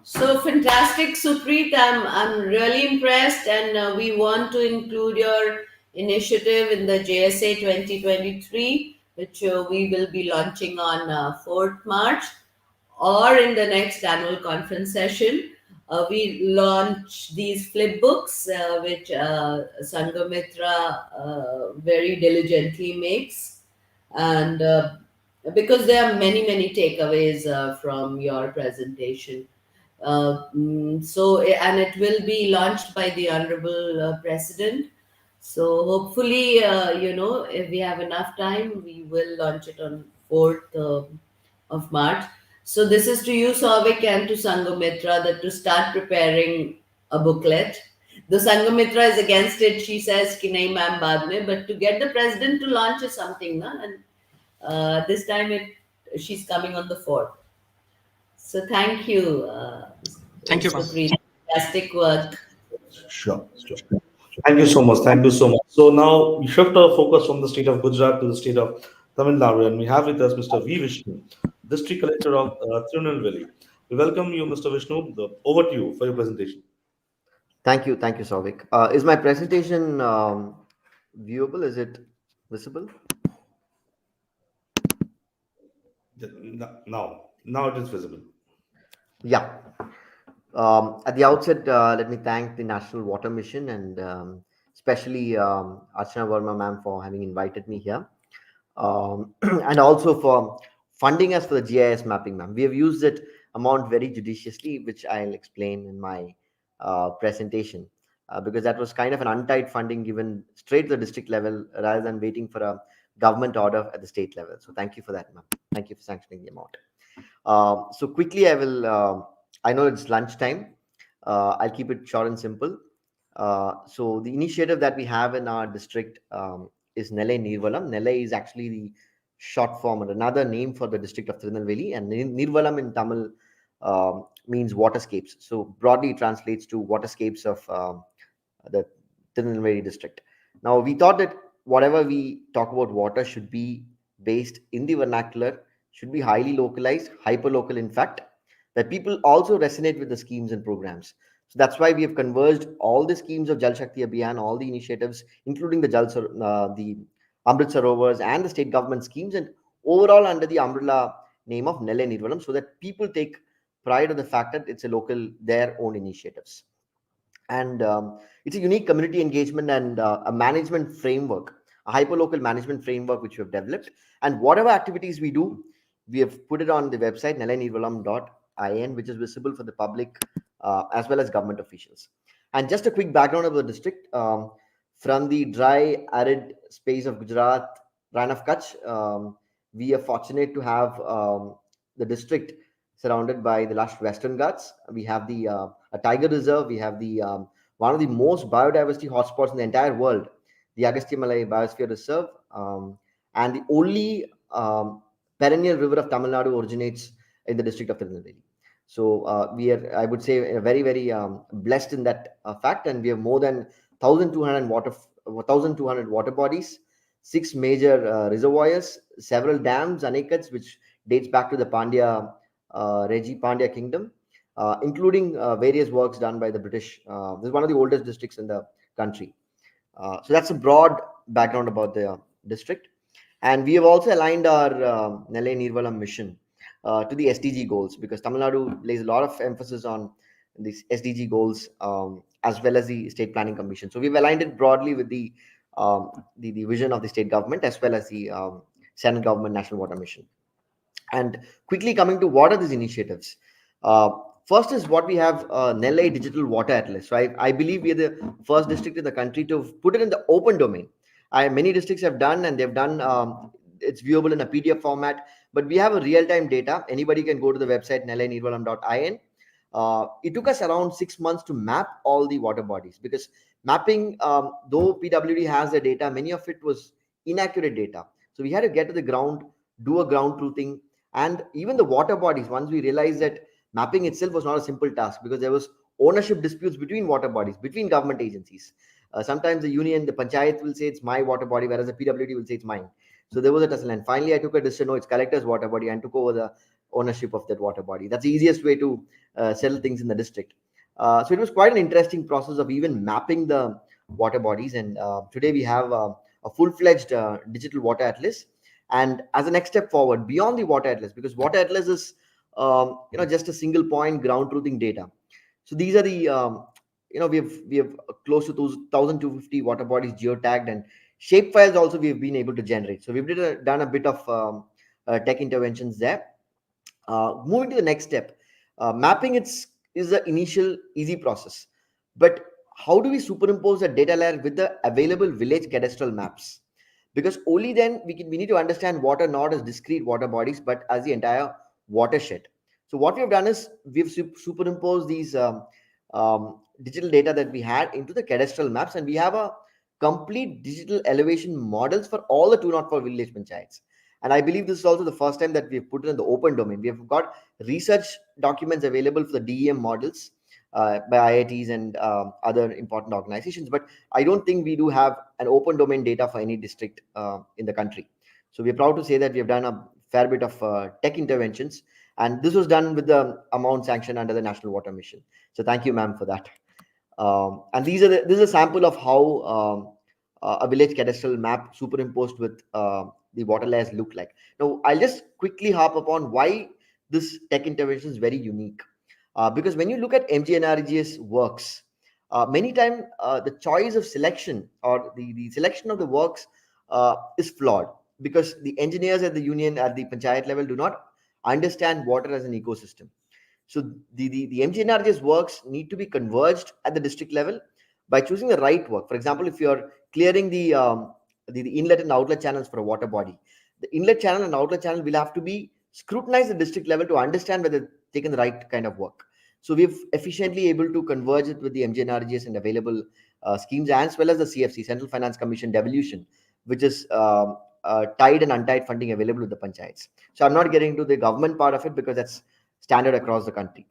So fantastic, Supreet. I'm really impressed, and we want to include your initiative in the JSA 2023, which we will be launching on 4th March, or in the next annual conference session. We launch these flip books, which Sanghamitra very diligently makes, and because there are many takeaways from your presentation. And it will be launched by the Honorable President. So hopefully, if we have enough time, we will launch it on 4th of March. So this is to you, Souvik, and to Sanghamitra, that to start preparing a booklet. The Sanghamitra is against it. She says, "Ki nahi, ma'am, baad mein." But to get the president to launch is something, na? And this time she's coming on the 4th. So thank you, Thank you, ma'am. Supreet. Fantastic work. Sure, sure. Thank you so much. Thank you so much. So now we shift our focus from the state of Gujarat to the state of Tamil Nadu, and we have with us Mr. V. Vishnu, District Collector of Tirunelveli. We welcome you, Mr. Vishnu. Over to you for your presentation. Thank you, Souvik. Is my presentation viewable? Is it visible? Now it is visible. Yeah. At the outset, let me thank the National Water Mission and especially Archana Varma ma'am for having invited me here, and also for funding us for the GIS mapping, ma'am. We have used that amount very judiciously, which I'll explain in my presentation, because that was kind of an untied funding given straight to the district level rather than waiting for a government order at the state level. So thank you for that, ma'am. Thank you for sanctioning the amount. So quickly, I know it's lunchtime. I'll keep it short and simple. So the initiative that we have in our district is Nellai Neervalam. Nellai is actually the short form or another name for the district of Tirunelveli, and Neervalam in Tamil means waterscapes. So broadly translates to waterscapes of the Tirunelveli district. Now we thought that whatever we talk about water should be based in the vernacular, should be highly localized, hyper-local in fact, that people also resonate with the schemes and programs. So that's why we have converged all the schemes of Jal Shakti Abhiyan, all the initiatives, including the Amrit Sarovars and the state government schemes, and overall under the umbrella name of Nellai Neervalam, so that people take pride of the fact that it's their own initiatives. And it's a unique community engagement and a management framework, a hyperlocal management framework which we have developed. And whatever activities we do, we have put it on the website nellainirvalam.in, which is visible for the public as well as government officials. And just a quick background of the district. From the dry, arid space of Gujarat, Ran of Kutch, we are fortunate to have the district surrounded by the lush Western Ghats. We have a tiger reserve. We have one of the most biodiversity hotspots in the entire world, the Agastyamalai Biosphere Reserve, and the only perennial river of Tamil Nadu originates in the district of Tirunelveli. So we are, I would say, very, very blessed in that fact, and we have more than 1,200 water bodies, 6 major reservoirs, several dams, anekats, which dates back to the Pandya Kingdom, including various works done by the British. This is one of the oldest districts in the country. So that's a broad background about the district. And we have also aligned our Nellai Neervalam mission to the SDG goals, because Tamil Nadu lays a lot of emphasis on these SDG goals as well as the State Planning Commission. So we've aligned it broadly with the vision of the state government as well as the Central Government National Water Mission. And quickly coming to what are these initiatives? First is what we have, Nellai Digital Water Atlas. So I believe we are the first district in the country to put it in the open domain. Many districts have done, and they've done it's viewable in a PDF format, but we have a real-time data. Anybody can go to the website nellaineervalam.in. It took us around 6 months to map all the water bodies, because mapping, though PWD has the data, many of it was inaccurate data. So we had to get to the ground, do a ground truthing, and even the water bodies, once we realized that mapping itself was not a simple task, because there was ownership disputes between water bodies, between government agencies. Sometimes the union, the panchayat will say it's my water body, whereas the PWD will say it's mine. So there was a tussle, and finally I took a decision, no, it's collector's water body, and took over the ownership of that water body. That's the easiest way to settle things in the district. So it was quite an interesting process of even mapping the water bodies, and today we have a full-fledged digital water atlas. And as a next step forward, beyond the water atlas, because water atlas is just a single point ground truthing data. So these are the we have close to 1,250 water bodies geotagged, and shape files also we have been able to generate. So we've done a bit of tech interventions there. Moving to the next step, mapping is the initial easy process, but how do we superimpose the data layer with the available village cadastral maps? Because only then we need to understand water not as discrete water bodies, but as the entire watershed. So what we have done is we've superimposed these digital data that we had into the cadastral maps, and we have a complete digital elevation models for all the 204 village panchayats. And I believe this is also the first time that we've put it in the open domain. We have got research documents available for the DEM models by IITs and other important organizations, but I don't think we do have an open domain data for any district in the country. So we're proud to say that we have done a fair bit of tech interventions, and this was done with the amount sanctioned under the National Water Mission. So thank you, ma'am, for that. And this is a sample of how a village cadastral map superimposed with the water layers look like. Now, I'll just quickly harp upon why this tech intervention is very unique. Because when you look at MGNRG's works, many times the choice of selection or the selection of the works is flawed, because the engineers at the union, at the panchayat level, do not understand water as an ecosystem. So the MGNRG's works need to be converged at the district level by choosing the right work. For example, if you're clearing the inlet and outlet channels for a water body, the inlet channel and outlet channel will have to be scrutinized at the district level to understand whether they've taken the right kind of work. So we've efficiently able to converge it with the MGNRGs and available schemes, as well as the CFC, Central Finance Commission devolution, which is tied and untied funding available with the panchayats. So I'm not getting into the government part of it because that's standard across the country.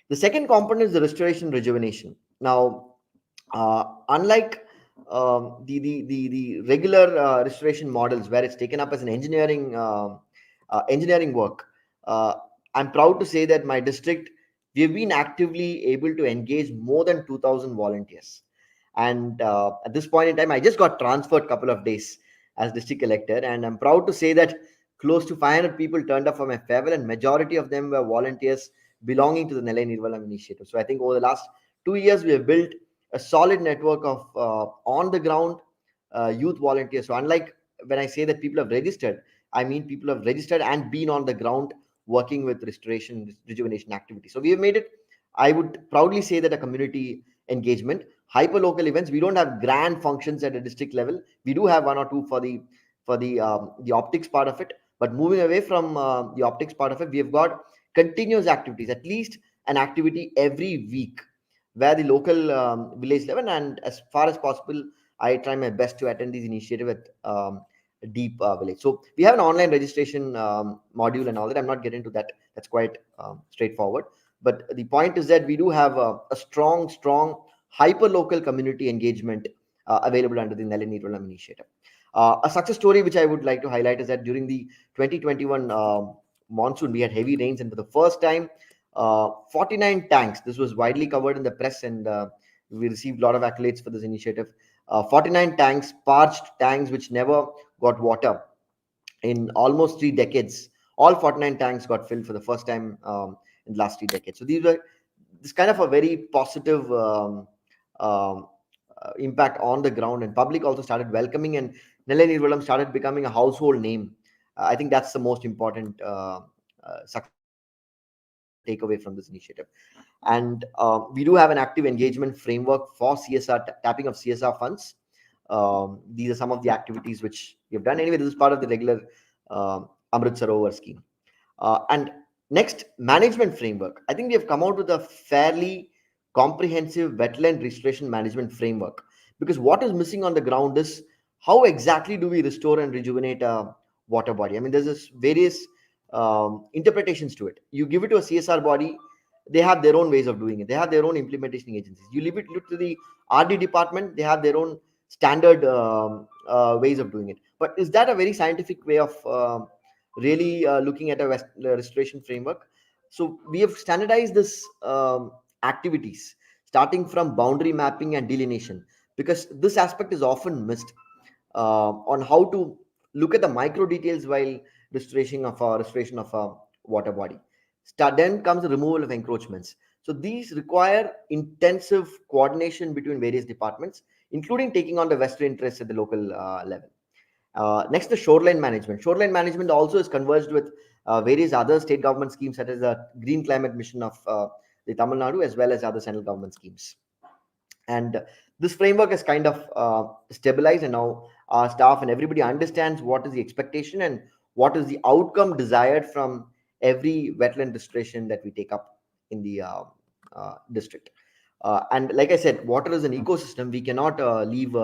The second component is the restoration rejuvenation. Now, unlike the regular restoration models where it's taken up as an engineering work, I'm proud to say that my district, we've been actively able to engage more than 2,000 volunteers. And at this point in time, I just got transferred a couple of days as district collector, and I'm proud to say that close to 500 people turned up for my farewell, and majority of them were volunteers belonging to the Nellai Nirvalam initiative. So I think over the last 2 years, we have built a solid network of on the ground youth volunteers. So unlike when I say that people have registered, I mean people have registered and been on the ground working with restoration, rejuvenation activities. So we have made it, I would proudly say, that a community engagement. Hyper local events, we don't have grand functions at a district level. We do have one or two for the optics part of it, but moving away from the optics part of it, we have got continuous activities, at least an activity every week, where the local village level, and as far as possible, I try my best to attend these initiatives at deep village. So we have an online registration module and all that. I'm not getting into that. That's quite straightforward. But the point is that we do have a strong hyper local community engagement available under the Nellai Nirvalam initiative. A success story which I would like to highlight is that during the 2021 monsoon, we had heavy rains, and for the first time, 49 tanks, this was widely covered in the press, and we received a lot of accolades for this initiative. 49 tanks, parched tanks which never got water in almost 3 decades. All 49 tanks got filled for the first time in the last 3 decades. So this kind of a very positive impact on the ground, and public also started welcoming, and Nellai Nirvalam started becoming a household name. I think that's the most important takeaway from this initiative. And we do have an active engagement framework for CSR, tapping of CSR funds. These are some of the activities which we have done. Anyway, this is part of the regular Amrit Sarovar scheme. And next, management framework. I think we have come out with a fairly comprehensive wetland restoration management framework, because what is missing on the ground is how exactly do we restore and rejuvenate a water body. I mean, there's this various interpretations to it. You give it to a CSR body, they have their own ways of doing it. They have their own implementation agencies. You leave it look to the RD department, they have their own standard ways of doing it. But is that a very scientific way of really looking at a restoration framework? So we have standardized this activities, starting from boundary mapping and delineation, because this aspect is often missed, on how to look at the micro details while restoration of a water body. Then comes the removal of encroachments. So these require intensive coordination between various departments, including taking on the vested interests at the local level. Next, the shoreline management. Shoreline management also is converged with various other state government schemes, such as the Green Climate Mission of the Tamil Nadu, as well as other central government schemes. And this framework is kind of stabilized, and now our staff and everybody understands what is the expectation and what is the outcome desired from every wetland restoration that we take up in the district. And like I said, water is an ecosystem. We cannot leave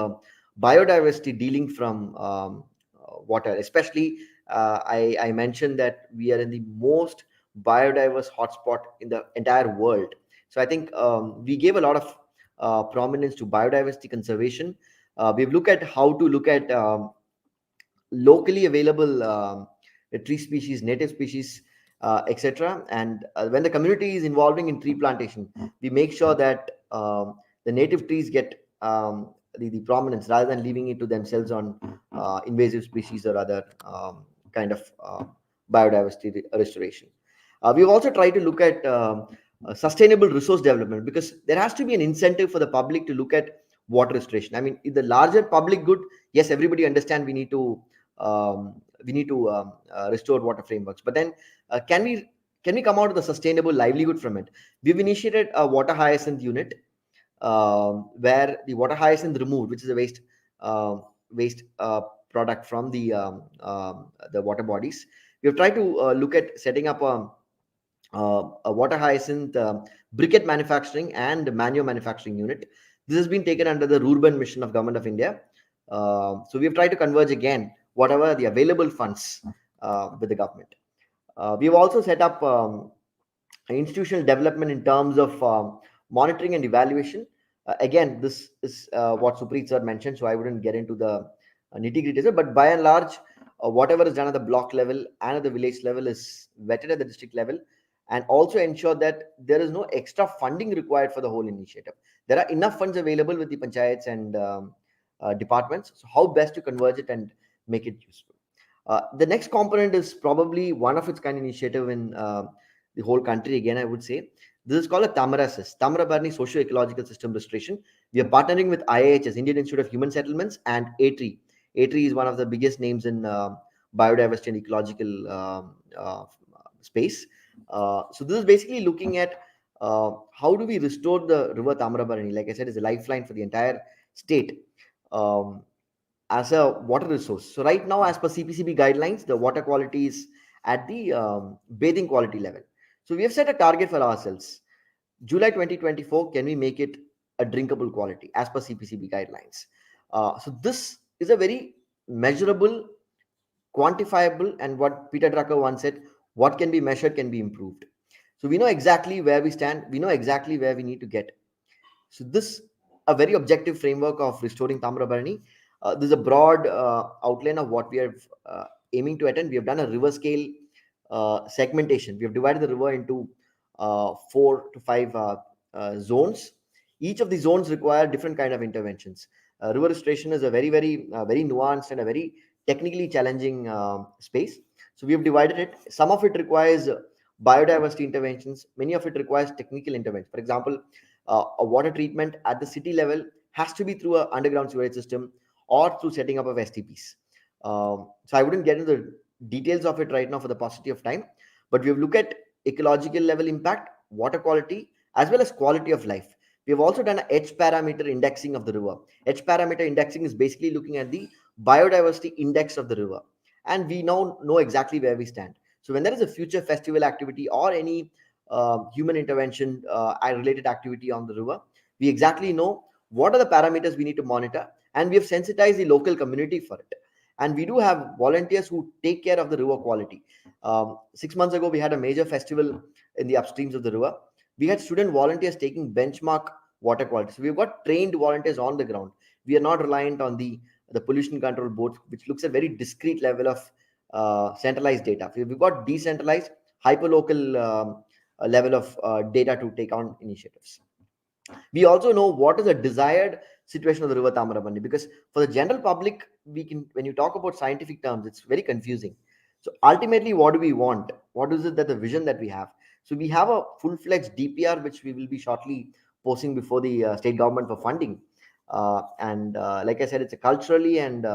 biodiversity dealing from water. Especially, I mentioned that we are in the most biodiverse hotspot in the entire world. So I think we gave a lot of prominence to biodiversity conservation. We've looked at how to look at locally available tree species, native species, etc. And when the community is involving in tree plantation, we make sure that the native trees get the prominence, rather than leaving it to themselves on invasive species or other kind of biodiversity restoration. We've also tried to look at sustainable resource development, because there has to be an incentive for the public to look at water restoration. I mean, in the larger public good, yes, everybody understand we need to restore water frameworks, but then can we come out with a sustainable livelihood from it? We've initiated a water hyacinth unit, where the water hyacinth removed, which is a waste product from the water bodies. We have tried to look at setting up a water hyacinth briquette manufacturing and manure manufacturing unit. This has been taken under the rural mission of Government of India. So we have tried to converge again whatever the available funds with the government. We have also set up institutional development in terms of monitoring and evaluation. Again, this is what Supreet sir mentioned, so I wouldn't get into the nitty-gritty, but by and large, whatever is done at the block level and at the village level is vetted at the district level, and also ensure that there is no extra funding required for the whole initiative. There are enough funds available with the panchayats and departments, so how best to converge it and make it useful. The next component is probably one of its kind initiative in the whole country. Again, I would say this is called a TAMRASYS, Tamrabarni Socio-Ecological System Restoration. We are partnering with IIHS, Indian Institute of Human Settlements, and ATRI. ATRI is one of the biggest names in biodiversity and ecological space. So this is basically looking at how do we restore the river Tamrabarani. Like I said, is a lifeline for the entire state as a water resource. So right now, as per CPCB guidelines, the water quality is at the bathing quality level. So we have set a target for ourselves. July 2024, can we make it a drinkable quality as per CPCB guidelines? So this is a very measurable, quantifiable, and what Peter Drucker once said, what can be measured can be improved. So we know exactly where we stand. We know exactly where we need to get. So this a very objective framework of restoring Tamrabarani. This is a broad outline of what we are aiming to attain. We have done a river scale segmentation. We have divided the river into 4 to 5 zones. Each of the zones require different kind of interventions. River restoration is a very nuanced and a very technically challenging space. So we have divided it. Some of it requires biodiversity interventions. Many of it requires technical intervention. For example, a water treatment at the city level has to be through an underground sewerage system or through setting up of STPs. So I wouldn't get into the details of it right now for the paucity of time, but we have looked at ecological level impact, water quality, as well as quality of life. We have also done a H parameter indexing of the river. H parameter indexing is basically looking at the biodiversity index of the river. and we now know exactly where we stand. So when there is a future festival activity or any human intervention related activity on the river, we exactly know what are the parameters we need to monitor, and we have sensitized the local community for it. And we do have volunteers who take care of the river quality. 6 months ago, we had a major festival in the upstreams of the river. We had student volunteers taking benchmark water quality. So we've got trained volunteers on the ground. We are not reliant on the pollution control board, which looks at very discrete level of centralized data. We've got decentralized, hyperlocal level of data to take on initiatives. We also know what is the desired situation of the river Tamarabandi, because for the general public, when you talk about scientific terms, it's very confusing. So ultimately, what do we want? What is it that the vision that we have? So we have a full-fledged DPR, which we will be shortly posting before the state government for funding. And like I said, it's a culturally and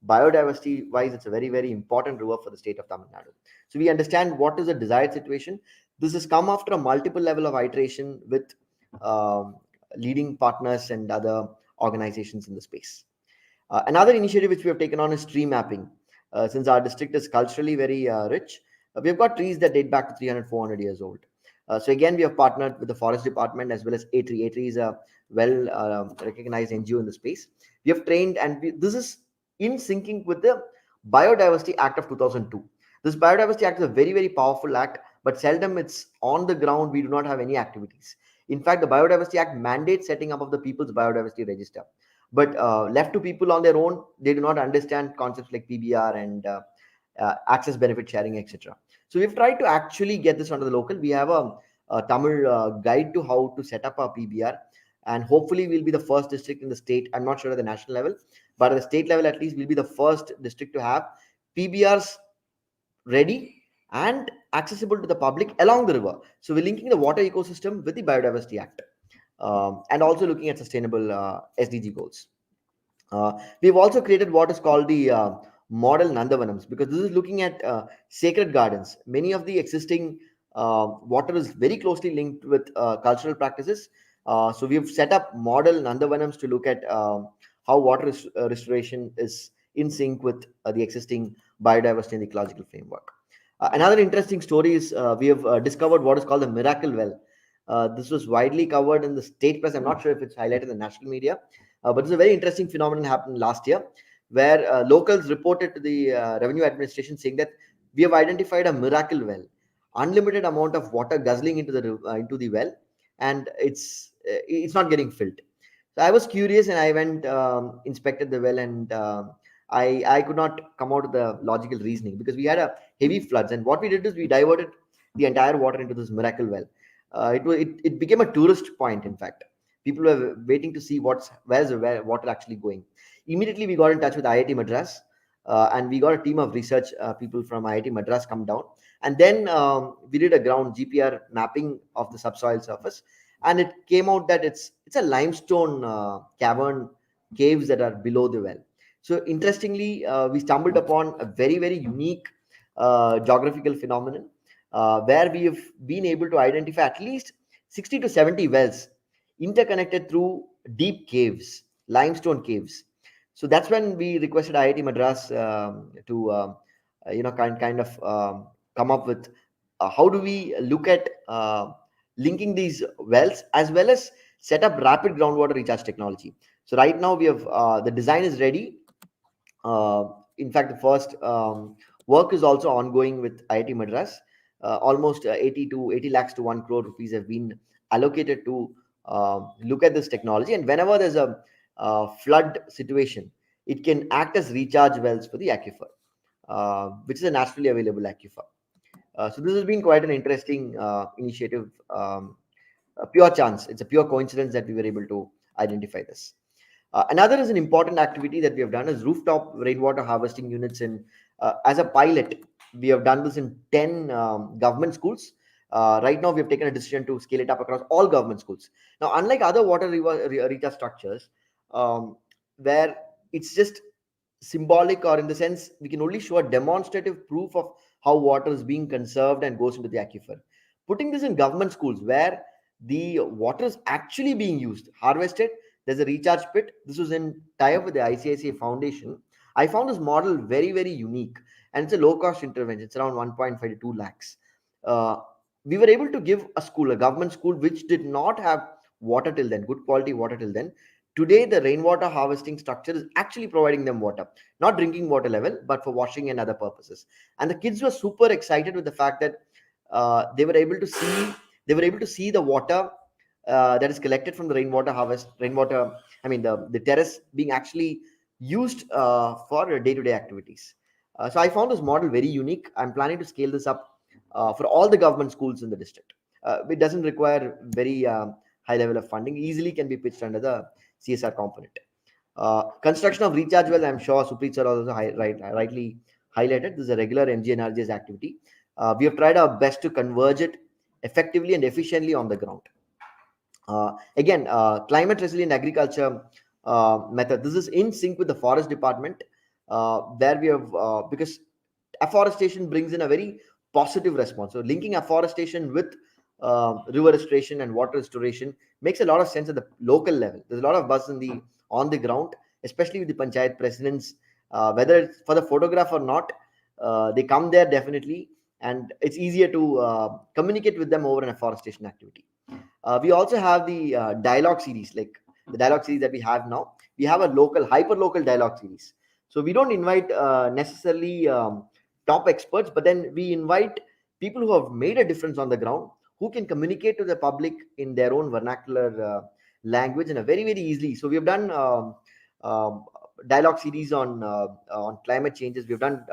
biodiversity wise, it's a very, very important river for the state of Tamil Nadu. So we understand what is the desired situation. This has come after a multiple level of iteration with um, leading partners and other organizations in the space. Another initiative which we have taken on is tree mapping. Since our district is culturally very rich, we've got trees that date back to 300, 400 years old. So again, we have partnered with the forest department as well as A3. A3 is a well recognized NGO in the space. We have trained, and this is in syncing with the Biodiversity Act of 2002. This Biodiversity Act is a very, very powerful act, but seldom it's on the ground. We do not have any activities. In fact, the Biodiversity Act mandates setting up of the People's Biodiversity Register. But left to people on their own, they do not understand concepts like PBR and access benefit sharing, etc. So we've tried to actually get this under the local. We have a Tamil guide to how to set up a PBR, and hopefully we'll be the first district in the state. I'm not sure at the national level, but at the state level at least, we'll be the first district to have PBRs ready and accessible to the public along the river. So we're linking the water ecosystem with the Biodiversity Act, and also looking at sustainable SDG goals. We've also created what is called the model Nandavanams, because this is looking at sacred gardens. Many of the existing water is very closely linked with cultural practices. So we've set up model Nandavanams to look at how water restoration is in sync with the existing biodiversity and ecological framework. Another interesting story is we have discovered what is called the miracle well. This was widely covered in the state press. I'm not sure if it's highlighted in the national media, but it's a very interesting phenomenon happened last year, where locals reported to the revenue administration saying that we have identified a miracle well, unlimited amount of water guzzling into the well, and it's not getting filled. So I was curious, and I went inspected the well, and I could not come out with the logical reasoning, because we had a heavy floods, and what we did is we diverted the entire water into this miracle well. It became a tourist point. In fact, people were waiting to see where's the water actually going. Immediately, we got in touch with IIT Madras, and we got a team of research people from IIT Madras come down, and then we did a ground GPR mapping of the subsoil surface, and it came out that it's a limestone cavern caves that are below the well. So interestingly, we stumbled upon a very, very unique geographical phenomenon, where we have been able to identify at least 60 to 70 wells interconnected through deep caves, limestone caves. So that's when we requested IIT Madras to kind of come up with how do we look at linking these wells, as well as set up rapid groundwater recharge technology. So right now we have the design is ready. In fact, the first work is also ongoing with IIT Madras. Almost 80 lakhs to 1 crore rupees have been allocated to look at this technology. And whenever there's a flood situation, it can act as recharge wells for the aquifer, which is a naturally available aquifer. So this has been quite an interesting initiative. A pure chance. It's a pure coincidence that we were able to identify this. Another is an important activity that we have done is rooftop rainwater harvesting units as a pilot. We have done this in 10 government schools. Right now, we have taken a decision to scale it up across all government schools. Now, unlike other water recharge structures, where it's just symbolic, or in the sense we can only show a demonstrative proof of how water is being conserved and goes into the aquifer. Putting this in government schools where the water is actually being used, harvested, there's a recharge pit. This was in tie-up with the ICICI Foundation. I found this model very, very unique. and it's a low cost intervention. It's around 1.5 to 2 lakhs. Uh, we were able to give a school, a government school, which did not have water till then, good quality water till then. Today, the rainwater harvesting structure is actually providing them water, not drinking water level, but for washing and other purposes. And the kids were super excited with the fact that they were able to see the water that is collected from the rainwater. I mean, the terrace being actually used for day-to-day activities. So I found this model very unique. I'm planning to scale this up for all the government schools in the district. It doesn't require very high level of funding. Easily can be pitched under the CSR component. Construction of recharge wells, I'm sure Supreet sir also rightly highlighted. This is a regular MGNRJ's activity. We have tried our best to converge it effectively and efficiently on the ground. Again, climate resilient agriculture method. This is in sync with the forest department, where we have, because afforestation brings in a very positive response. So linking afforestation with river restoration and water restoration makes a lot of sense at the local level. There's a lot of buzz on the ground, especially with the panchayat presidents, whether it's for the photograph or not. They come there definitely, and it's easier to communicate with them over an afforestation activity. We also have the dialogue series, like the dialogue series that we have now. We have a hyper local dialogue series. So we don't invite necessarily top experts, but then we invite people who have made a difference on the ground, who can communicate to the public in their own vernacular language and a very, very easily. So we have done dialogue series on climate changes. We've done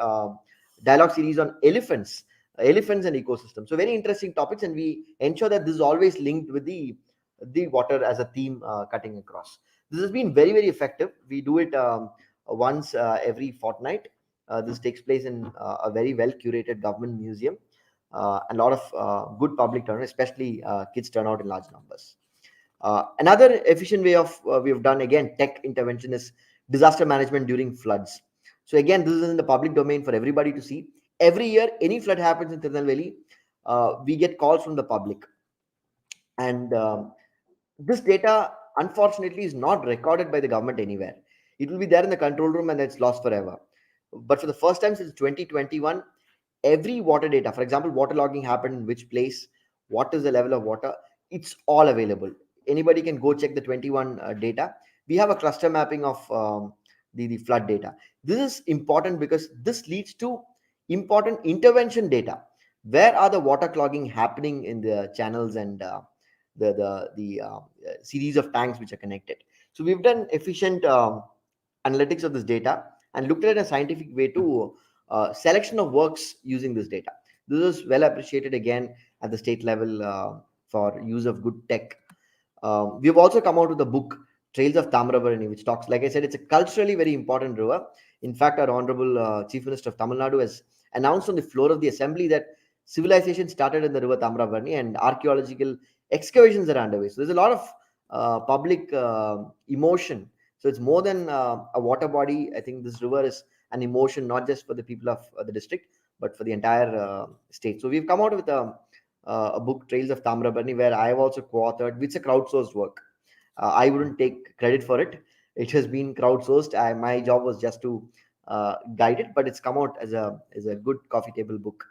dialogue series on elephants and ecosystem. So very interesting topics, and we ensure that this is always linked with the water as a theme cutting across. This has been very, very effective. We do it once every fortnight. This takes place in a very well curated government museum. A lot of good public turnout, especially kids turn out in large numbers. Another efficient way of we've done again tech intervention is disaster management during floods. So again, this is in the public domain for everybody to see. Every year, any flood happens in Tirunelveli, we get calls from the public, and this data unfortunately is not recorded by the government anywhere. It will be there in the control room and it's lost forever. But for the first time since 2021, every water data, for example, water logging happened in which place, what is the level of water, it's all available. Anybody can go check the 21 data. We have a cluster mapping of the flood data. This is important because this leads to important intervention data. Where are the water clogging happening in the channels and the series of tanks which are connected? So we've done efficient analytics of this data and looked at a scientific way to selection of works using this data. This is well appreciated again at the state level for use of good tech. We've also come out with a book, Trails of Tamrabarani, which talks, like I said, it's a culturally very important river. In fact, our Honorable Chief Minister of Tamil Nadu has announced on the floor of the assembly that civilization started in the river Tamrabarani and archaeological excavations are underway. So there's a lot of public emotion. So it's more than a water body. I think this river is an emotion, not just for the people of the district, but for the entire state. So we've come out with a book, Trails of Tamrabarani, where I have also co-authored. It's a crowdsourced work. I wouldn't take credit for it. It has been crowdsourced. My job was just to guide it, but it's come out as a good coffee table book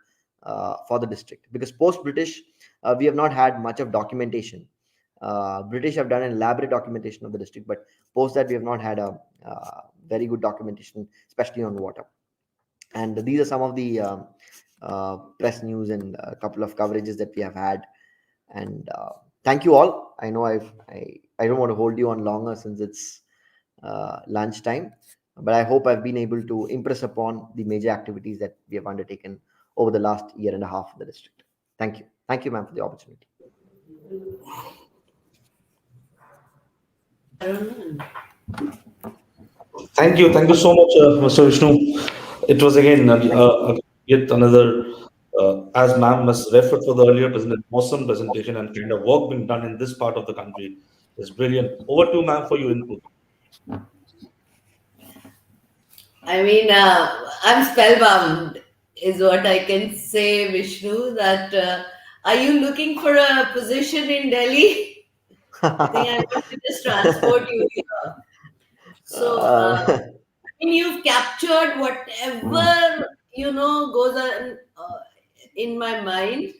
for the district. Because post-British, we have not had much of documentation. British have done an elaborate documentation of the district, but post that we have not had a very good documentation, especially on water. And these are some of the press news and a couple of coverages that we have had. And thank you all. I know I don't want to hold you on longer since it's lunchtime, but I hope I've been able to impress upon the major activities that we have undertaken over the last year and a half in the district. Thank you. Thank you, ma'am, for the opportunity. Thank you so much, Mr. Vishnu. It was again yet another, as ma'am was referred for the earlier awesome presentation and kind of work being done in this part of the country is brilliant. Over to ma'am for your input. I mean, I'm spellbound, is what I can say, Vishnu. That are you looking for a position in Delhi? I think I'm going to just transport you here. So, I mean, you've captured whatever goes on in my mind,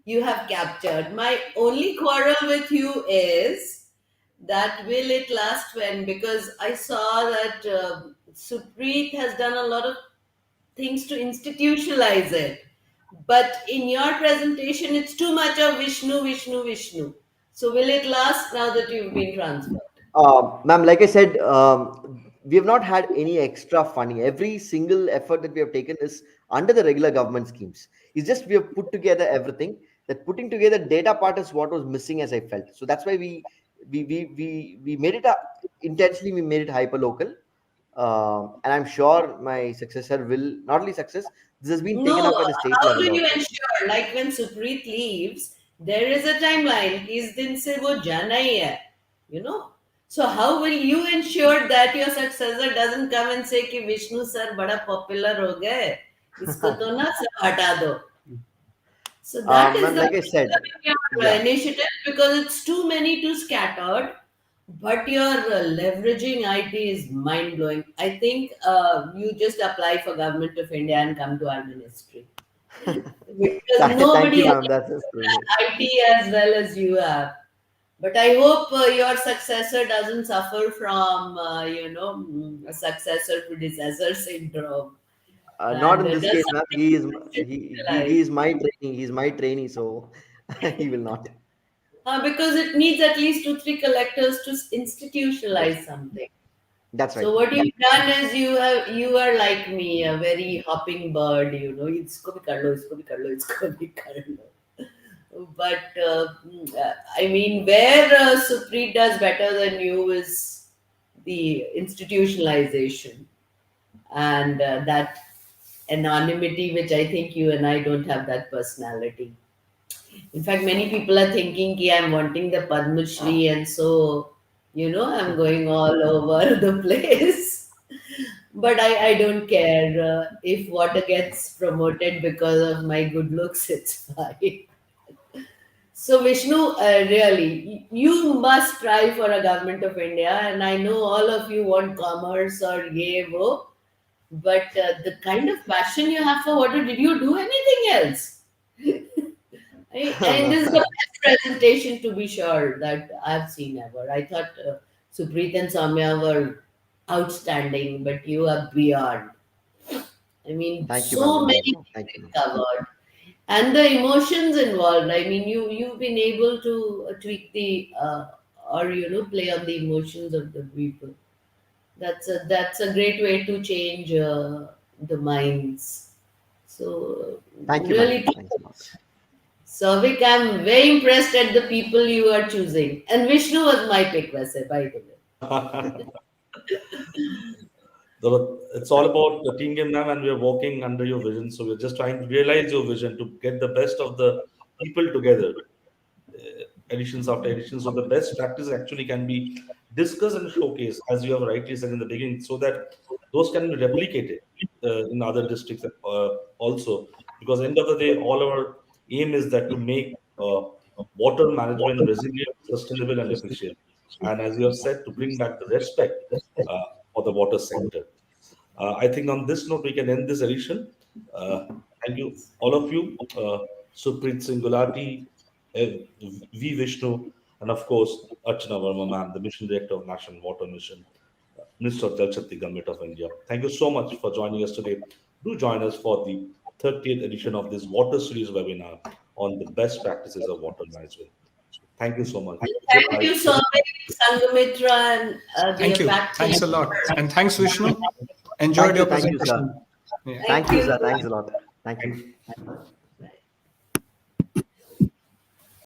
you have captured. My only quarrel with you is that will it last when? Because I saw that Supreet has done a lot of things to institutionalize it. But in your presentation, it's too much of Vishnu, Vishnu, Vishnu. So will it last now that you've been transferred? Ma'am, like I said, we have not had any extra funding. Every single effort that we have taken is under the regular government schemes. It's just we have put together everything. That putting together data part is what was missing, as I felt. So that's why we made it intentionally. We made it hyper local, and I'm sure my successor will not only success. This has been taken No, up at the state how do level you also. ensure? Like when Supreet leaves, there is a timeline. Is din se wo jana hi hai, you know. So how will you ensure that your successor doesn't come and say कि Vishnu sir बड़ा popular हो गए, इसको तो ना सब हटा दो. So that is Ma'am, the like I said, problem in your yeah. initiative because it's too many, too scattered. But your leveraging IT is mind blowing. I think you just apply for Government of India and come to our ministry because Thank nobody you, has ma'am. That's just brilliant. IT as well as you have. But I hope your successor doesn't suffer from, a successor predecessor syndrome Not and in this does case, ma'am. something He institutionalized. is my trainee. He's my trainee, so he will not. Because it needs at least 2, 3 collectors to institutionalize something. That's right. So what Yeah. you've done is you are like me, a very hopping bird. Isko bhi kar lo, isko bhi kar lo, isko bhi kar lo. But I mean, where Supreet does better than you is the institutionalization and that anonymity, which I think you and I don't have that personality. In fact, many people are thinking ki I'm wanting the Padma Shri, and so I'm going all over the place. But I don't care if water gets promoted because of my good looks. It's fine. So Vishnu, really, you must try for a government of India, and I know all of you want commerce or ye wo, but the kind of passion you have for water, did you do anything else? And this is the best presentation to be sure that I've seen ever. I thought Supreet and Samya were outstanding, but you are beyond. I mean, Thank you, ma'am. so many Thank things you, ma'am. covered, and the emotions involved. I mean, you've been able to tweak the or play on the emotions of the people. That's a great way to change the minds. So Thank you, ma'am. really. Thanks a lot. Savik, I'm very impressed at the people you are choosing. And Vishnu was my pick, वैसे, by the way. It's all about the team game now, and we are working under your vision. So we're just trying to realize your vision to get the best of the people together, editions after editions. So the best practice actually can be discussed and showcased, as you have rightly said in the beginning, so that those can be replicated in other districts also. Because end of the day, all our aim is that to make water management resilient, sustainable, and efficient. And as you have said, to bring back the respect uh, for the water sector. I think on this note, we can end this edition. Uh, Thank you, all of you. Supreet Singh Gulati, V. Vishnu, and of course, Archana Varma, ma'am, the Mission Director of National Water Mission, Minister of Jal Shakti, Government of India. Thank you so much for joining us today. Do join us for the 30th edition of this Water Series webinar on the best practices of water management. Thank you so much. Good Thank night. you so much, Sanghamitra and Thank the you. APAC Thanks a team. lot. And thanks, Vishnu. Enjoyed your Thank you, sir. presentation. Yeah. Thank Thank you, you. sir. Thanks a lot. Thank Thank you. you.